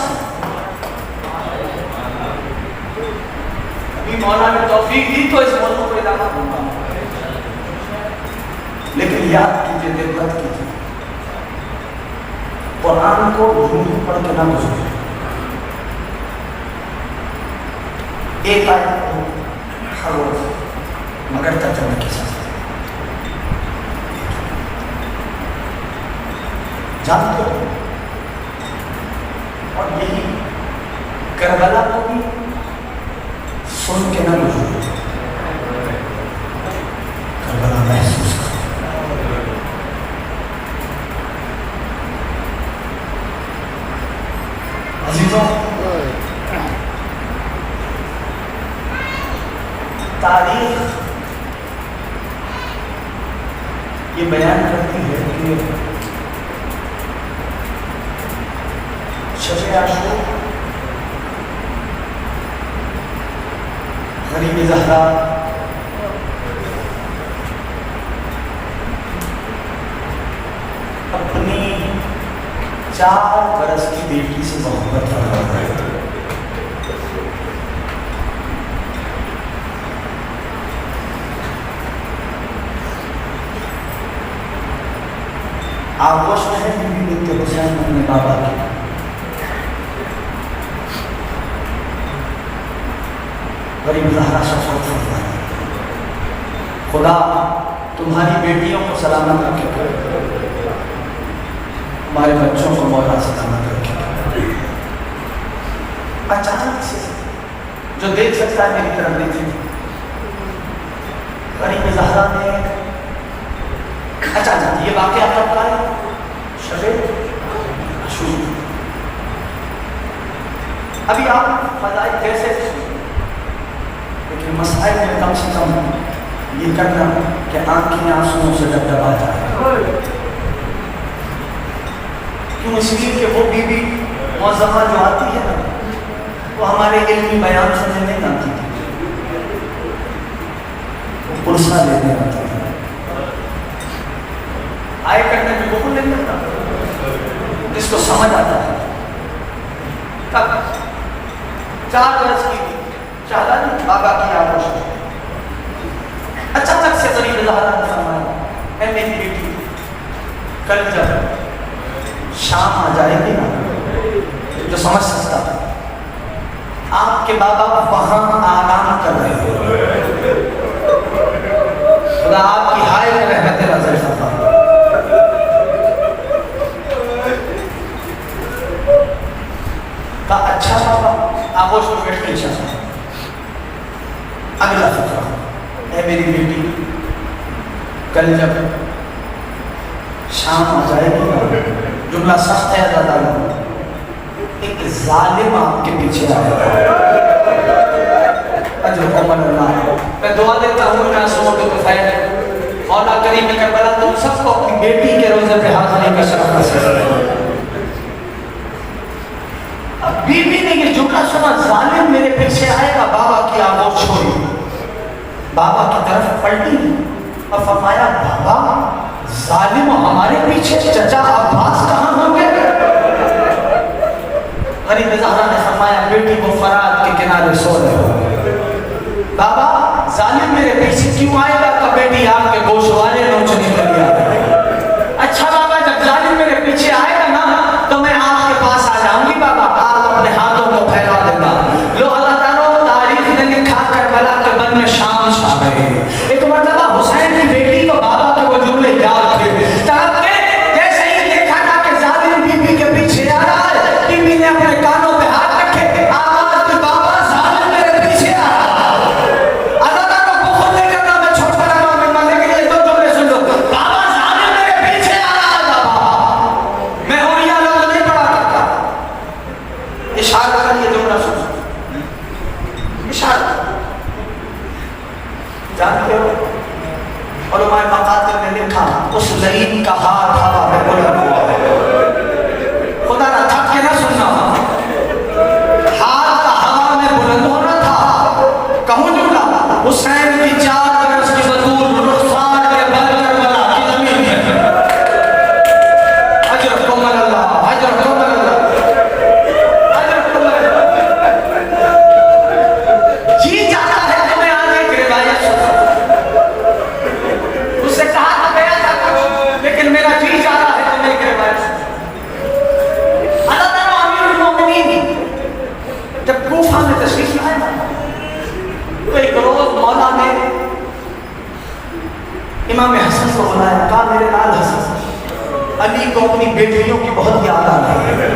ابھی مولا نے توفیق دی تو اس موضوع کو ادامہ دوں گا لیکن یاد کیجئے دقت کیجئے قرآن کو جھوٹ پڑھ کے نہ گزرے ایک آیت کو ہر روز مگر ترجمے کے ساتھ جانتے ہو اور یہی کربلا کو بھی سن کے نہ گزرو کربلا محسوس کرو عزیزوں تاریخ یہ بیان کرتی ہے کہ شب عاشور غریب زہرا اپنی 4 برس کی بیٹی سے محبت کر رہا ہے آغوش میں ہے بی بی بنت حسین اپنے بابا کی غریب زہرا شفاعت فرمائے خدا تمہاری بیٹیوں کو سلامت رکھے ہمارے بچوں کو مولا سلامت رکھے اچانک سے جو دیکھ سکتا ہے میری طرف دیکھیں غریب زہرا نے اچانک یہ واقعہ کب کا ہے شب عاشور ابھی آپ فضائل کیسے لیکن مسائل میں کم سے کم یہ کرنا کہ آنکھیں آنسوؤں سے ڈبڈبا جائے کیوں اس لیے کہ وہ بی بی معظمہ جو آتی ہے نا وہ ہمارے علمی بیان سمجھ نہیں آتی وہ پرسہ لینے آتی ہے آئے کرنے میں وہ نہیں کرتا جس کو سمجھ آتا ہے تب 4 برس کی چاہتا نہیں بابا کی آغوش اچانک سے غریب زہرا نے فرمایا اے میری بیٹی کل جب شام آ جائے گی نا جو سمجھ سکتا آپ کے بابا وہاں آرام کر رہے ہو خدا آپ کی ہائے میں رحمت نظر فرما کا اچھا بابا آغوش کو بیٹھ کے اچھا سنا اگلا فکرہ اے میری بیٹی کل جب شام آ جائے گی جملہ سخت ہے زیادہ ظالم آپ کے پیچھے آئے. اجرکم اللہ. میں دعا دیتا ہوں کہ آنسوؤں کے طفیل مولا کریم کربلا تم سب کو اپنی بیٹی کے روزے پہ حاضری کا شرف نصیب فرمائے. بی بی نے یہ جملہ سنا ظالم میرے پیچھے آئے گا. بابا کی آغوش چھوڑی, بابا کی طرف پلٹی اور فرمایا بابا ظالم ہمارے پیچھے, چچا عباس کہاں ہوں گے؟ غریب زہرا نے فرمایا بیٹی کو فرات کے کنارے سو رہے ہو. بابا ظالم میرے پیچھے کیوں آئے گا؟ کہ بیٹی آپ کے گوشت والے نوچنے کے لیے آئے. اچھا بابا جب ظالم میرے پیچھے آئے گا نا تو میں آپ کے پاس آ جاؤں گی. بابا آپ اپنے ہاتھوں کو پھیلا دینا. لو اللہ تعالیٰ تاریخ نے لکھا کربلا کے بن میں شام چھا گئے. ایک مرتبہ حسین کی بیٹی کو بابا کے وہ جملے یاد تھے. طرف کے جیسے ہی دیکھا تھا کہ ظالم بی بی کے پیچھے آ رہا ہے, بی بی نے اپنے کانوں پہ ہاتھ رکھے, آواز دی بابا ظالم میرے پیچھے آ رہا ہے. اللہ تعالیٰ کو خود نہیں کرنا, میں چھوٹ کر رہا ہوں, میں ماننے کے لیے دو جملے سن لو. بابا ظالم میرے پیچھے آ رہا ہے. بابا میں ہوں یا اللہ نہیں پڑھا کرتا. اشارہ کر یہ جملہ سن, اشارہ جانتے ہو علماء مقاتل نے لکھا اس لعین کا ہاتھ ہوا میں بلند ہوا ہے. خدا نہ تھک کے نہ سننا, ہاتھ کا ہوا میں بلند ہونا تھا. کہوں جملہ حسین کی 4 برس کی بطول رخسار کے بل کربلا کی زمین میں. اجرکم اللہ, اجرکم اللہ, اجرکم اللہ. جی جاتا ہے تو میں آج ایک روایت سنتا. اس سے کہا تو گیا تھا لیکن میرا جی جا رہا ہے تو میں ایک روایت سنتا. اللہ تعالیٰ امیر المومنین جب کوفہ میں تشریف لائے تو ایک روز مولا نے امام حسن کو بلایا. کہا میرے لال حسن, علی کو اپنی بیٹیوں کی بہت یاد آ رہی ہے,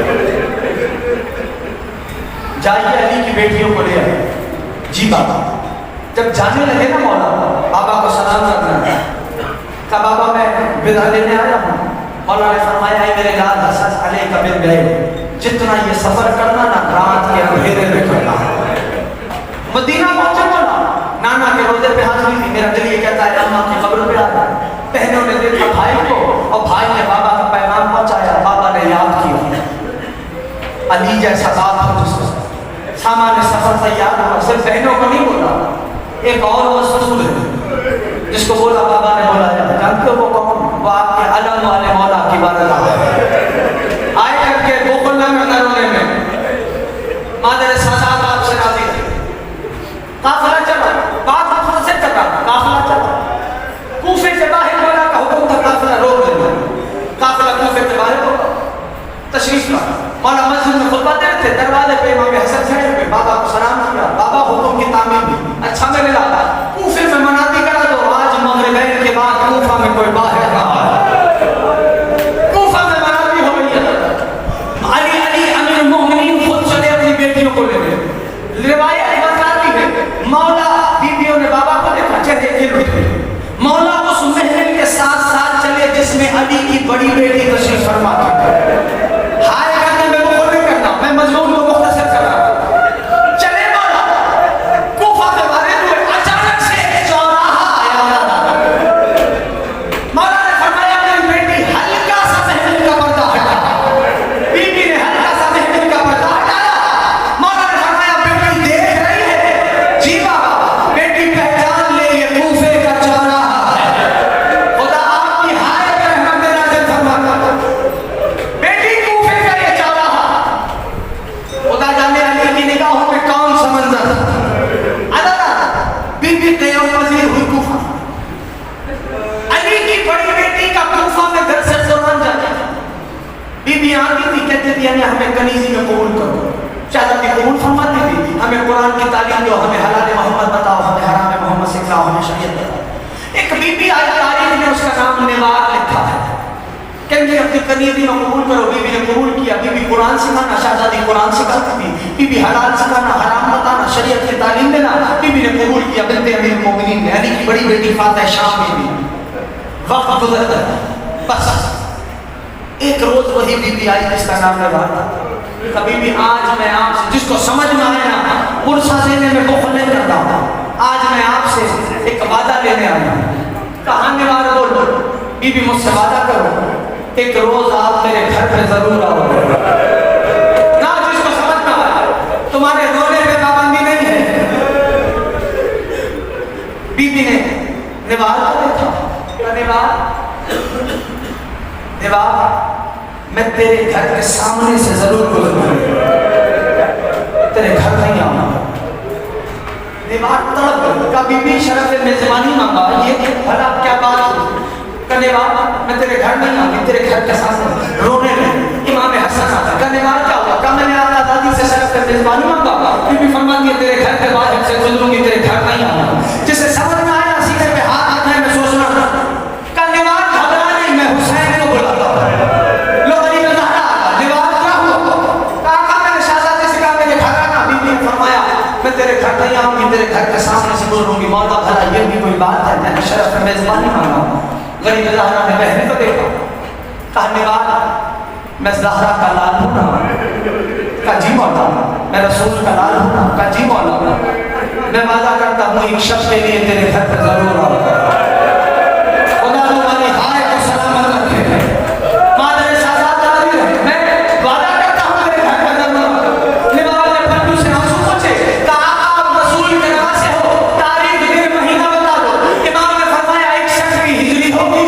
جائیے علی کی بیٹیوں کو لے آئے. جی بابا. جب جانے لگے نا مولا, بابا کو سلام کرنا, کہا بابا میں بدا لینے آیا ہوں. مولا نے فرمایا ہے میرے لال حسن علیہ کا بن گئے, جتنا یہ سفر کرنا نا رات کے اندھیرے میں کرنا ہے. مدینہ پہنچے مولا, نانا کے روزے پہ حاضری تھی. میرا دل یہ کہتا ہے اماں کی قبر پہ آتا ہے. بہنوں نے دیکھا بھائی کو اور بھائی نے بابا کا پیغام پہنچایا. بابا نے یاد کیا علی جیسا باپ ہو جس کو سامان سفر تیار ہوا. صرف بہنوں کو نہیں بولا, ایک اور مسئول ہے جس کو بولا. بابا نے بولا جانتے ہو وہ کون؟ وہ آپ کے علم والے مولا کی بارگاہ ہے. آئے کر کے گوکھلا میں نرونے میں مادر سادات آپ سے راضی تھی. قافلہ چلا, بات خود سے چلا, قافلہ چلا. کوفے سے باہر مولا کا حکم تھا قافلہ روک دینا. قافلہ کوفے سے باہر ہوگا, تشریف لا. مولا مسجد میں خطبہ دے رہے تھے, دروازے پہ امام حسن سائڈ پہ بابا کو سلام کیا. بابا حکم کی تعمیر بھی اچھا میرے لالا کوفے میں منادی کرا دو, آج مغربین کے بعد کوفہ میں کوئی باہر نہ آئے. کوفہ میں منادی ہو گئی ہے. علی علی امیر المومنین خود چلے اپنی بیٹیوں کو لے گئے. روایت بتاتی ہے مولا بیویوں نے بابا کو دیکھا, چہرے گر اٹھے. مولا اس محل کے ساتھ ساتھ چلے جس میں علی کی بڑی بیٹی تشریف فرما تھی. ہائے کرنے میں وہ نہیں کرنا, میں مضمون کو مختصر کر رہا ہوں. چلے مولا کوفہ میں وارد ہوئے, اچانک سے ایک چوراہا آیا. مولا نے فرمایا میری بیٹی ہلکا سا محل کا پردہ ہٹا. بی بی نے ہلکا سا محل کا پردہ ہٹایا. مولا نے فرمایا بیٹی دیکھ رہی ہے؟ جی بابا. بیٹی پہچان لے یہ کوفے کا چوراہا ہے. خدا آپ کی ہائے پر رحمت نازل فرماتا. بیٹی کوفے کا یہ چوراہا, خدا جانے علی کی نگاہوں میں کون سا منظر تھا. بی بی قیام پذیر ہوئی کوفہ. علی کی بڑی بیٹی کا کوفہ میں گھر سے قرآن جاتا تھا. بی بی آتی تھی, کہتے تھی یعنی ہمیں کنیزی میں قبول کرو. چاہتا تھی قبول فرماتی تھی, ہمیں قرآن کی تعلیم دو, ہمیں حلال محمد بتاؤ, ہمیں حرام محمد سکھلاؤ, ہمیں شریعت بتاؤ. ایک بی بی آئی تاریخ نے اس کا نام نوار لکھا ہے. کہیں اپنی کنیزی میں قبول کرو. بی بی نے قبول کیا. بی بی قرآن سکھانا, شہزادی قرآن سکھاتی تھی. بی بی حلال سکھانا, حرام بتانا, شریعت کی تعلیم دینا. بی بی نے قبول کیا. بنت امیر المومنین نے, علی کی بڑی بیٹی فاطمہ شام بی بی. وقت گزرتا ہے, بس ایک روز وہی بی بی آئی جس کا نام نوار تھا. کبھی بھی آج میں آپ سے جس کو سمجھ میں آئے نا پرسہ دینے میں بخل نہیں کرتا ہوں. آج میں آپ سے ایک وعدہ لینے آیا ہوں. کہانے والا بول بی بی مجھ سے وعدہ کرو ایک روز آپ میرے گھر پہ ضرور آؤ. نا جس کو سمجھ میں آیا تمہارے رونے پہ پابندی نہیں ہے. بی بی نے نوال کو دیکھا. نوال میں تیرے گھر کے سامنے سے ضرور گزروں تیرے گھر نہیں آؤں. نوال تڑپ گئی. کبھی بھی شرف میزبانی مانگا یہ بھلا کیا بات ہے. نوال میں تیرے گھر نہیں آؤں تیرے گھر کے سامنے رونے لگے. امام حسن آتا ہے. نوال کیا ہوا؟ کہا میں نے آقا دادی سے شرف میزبانی مانگا. بی بی فرماتی ہے تیرے گھر کے بعد سے گزروں گی تیرے گھر نہیں آؤں. جسے سمجھ میں آیا سینے پہ ہاتھ آتا ہے میں سوچ رہا ہوں کہ نوال گھبرا نہیں میں حسین کو بلاتا ہوں. میں تیرے گھر نہیں آؤں گی تیرے گھر کے سامنے سے گزروں گی. مولا بھلا یہ بھی کوئی بات ہے. میں نے شرف میزبانی مانگا. غریب زہرا نے بہن کو دیکھا. کہا نوال میں زہرا کا لال ہوں نا. کہا جی مولا. میں رسول کا لال ہوں نا. کہا جی مولا. میں وعدہ کرتا ہوں ایک شخص کے لیے تیرے گھر پر ضرور آؤں گا. خدا تمہاری ہائے کو سلامت رکھے. مادر شہزاد راضی رہے. میں وعدہ کرتا ہوں تیرے گھر پر ضرور آؤں گا. نوال نے پھر سے آنسو پوچھے. کہا آپ رسول کے نام سے ہو تاریخ دن مہینہ بتا دو. امام نے فرمایا ایک شخص کی ہجری ہوگی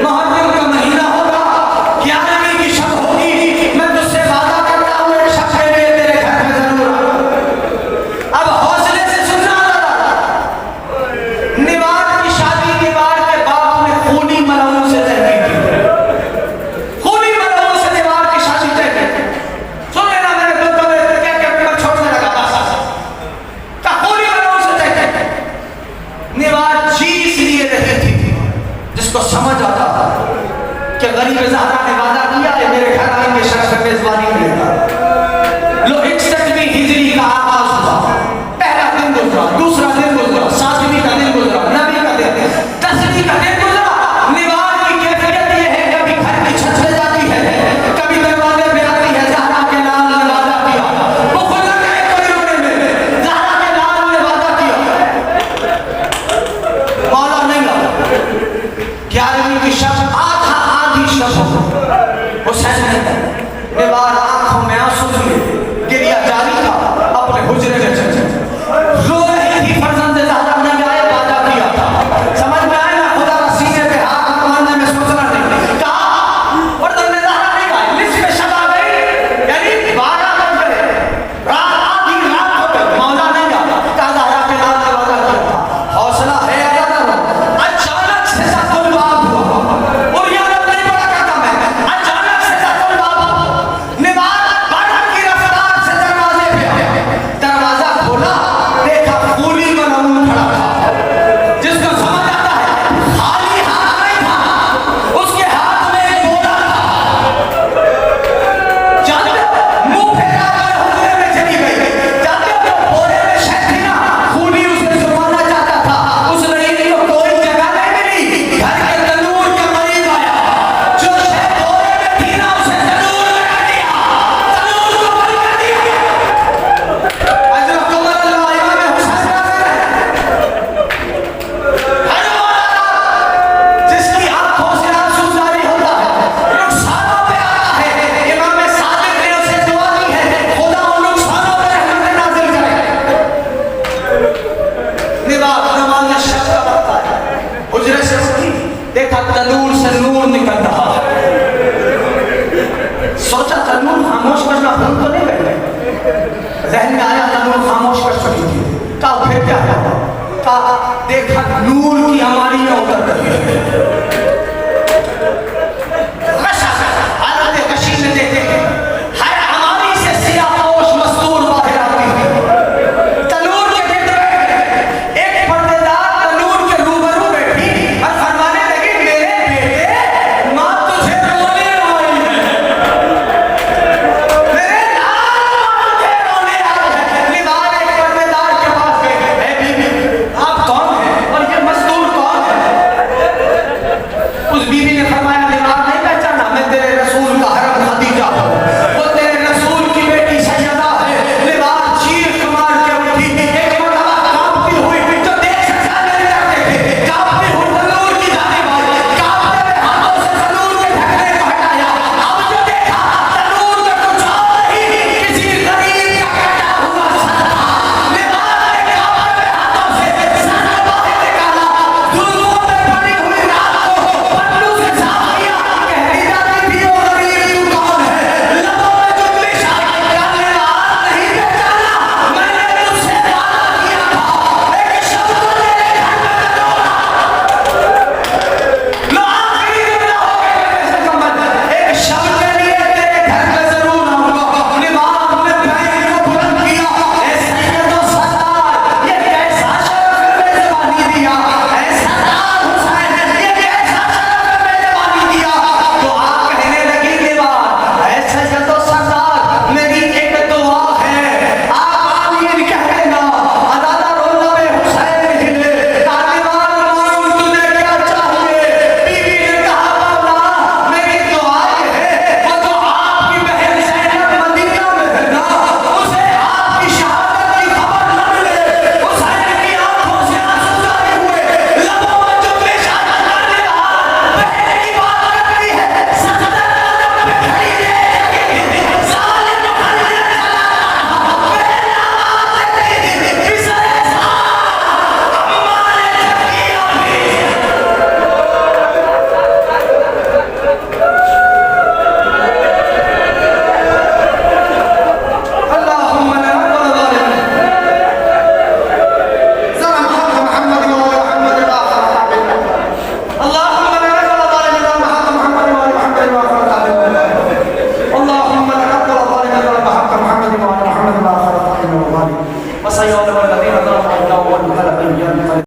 محرم کا مہینہ ہوگا 11ویں کی شب ہوگی. میں تجھ سے وعدہ کرتا ہوں ایک شخص کے لیے تیرے گھر پہ ضرور آؤں گا. اب حوصلے سے سننا نوال کی شادی کے بعد کے باپ نے خونی ملعون سے تحقیق کی. خونی ملعون سے نوال کی شادی طے کی. سن لینا میرے دل کو میرے کیا کہ میں چھوڑنے لگا بس. کہ خونی ملعون سے طے کی. نوال جی اس لیے رہی تھی جس کو سمجھ آتا تھا کہ غریب زہرا نے وعدہ کیا ہے میرے گھر آئیں گے شرف میزبانی ملے گا. لو 61ویں ہجری کا آغاز ہوا. پہلا دن گزرا دوسرا دن گزرا 7ویں کا دن گزرا 9ویں کا دن 10ویں کا دن گزرا. نوال کی کیفیت یہ ہے کبھی گھر کی چھت پہ جاتی ہے کبھی دروازے پہ آتی ہے. زہرا کے لال نے وعدہ کیا. وہ خود نہ کہے کوئی رونے میں. زہرا کے لال نے وعدہ کیا. مولا نہیں آتا. 11ویں کی شب آدھی شب حسین نے نوال آنکھوں میں آنسو لیے گریا جاری تھا. اپنے حجرے میں چل رو رہی تھی. فرزند زہرا نہیں آئے وعدہ کیا تھا. سمجھ میں آئے نا خدا کا سینے پہ ہاتھ مارنے میں سوچنا نہیں. کہا فرزند زہرا نہیں آئے. نصف شب آ گئی یعنی 12 بج گئے. رات آدھی رات ہو گئی. مولا نہیں آیا. کہا زہرا کے لال نے وعدہ کیا تھا. حوصلہ ہے یا نہ ہو. اچانک سے سب الباب ہوا. اور یہ رب نہیں پڑا کرتا میں. اچانک سے سب الباب ہوا. نوال بڑھن کی رفتار سے دروازے پہ آیا. دروازہ کھولا دیکھا خونی ملعون کھڑا تھا. جس کو سمجھ آتا ہے خالی ہاتھ نہیں تھا. اس کے ہاتھ میں ایک بولا تھا. جانتے ہو منہ پھیرا کر حجرے میں چلی گئی. جانتے ہو بولے میں شہد تھی نا خونی اسے زمانا چاہتا تھا. اس لڑکی کو کوئی جگہ نہیں ملی. گھر کے تنور کے قریب آیا. جو شہد بولے میں تھی نا اسے تنور لگا دیا. تنور کو بند کر دیا. اجرکم اللہ امام حسین جس کی آنکھوں سے آنسو جاری ہوتا ہے نقصانوں پہ آتا ہے. امام صادق نے اسے دعا دی ہے خدا ان نقصانوں پہ رحمت نازل کرے. نوال نے شک کا وقت آیا. حجرے سے اٹھی دیکھا تنور سے نور نکل رہا ہے. سوچا تنور خاموش کرنا بھول تو نہیں گئے. ذہن میں آیا تنور خاموش کر چکی تھی. کہا پھر کیا ہوا. کہا دیکھا نور کی ہماریاں اتر رہی ہے. غشا حالت غشی میں دیکھے ہر ہماری سے سیاہ پوش مستور باہر آتی ہے. تنور کے گرد بیٹھ گئے. ایک پردے دار تنور کے روبرو بیٹھی اور فرمانے لگی میرے بیٹے ماں تجھے رونے آئی ہے. میرے لال ماں تجھے رونے آئی ہے. ذلك وسيعلم الذين ظلموا انه هو الحق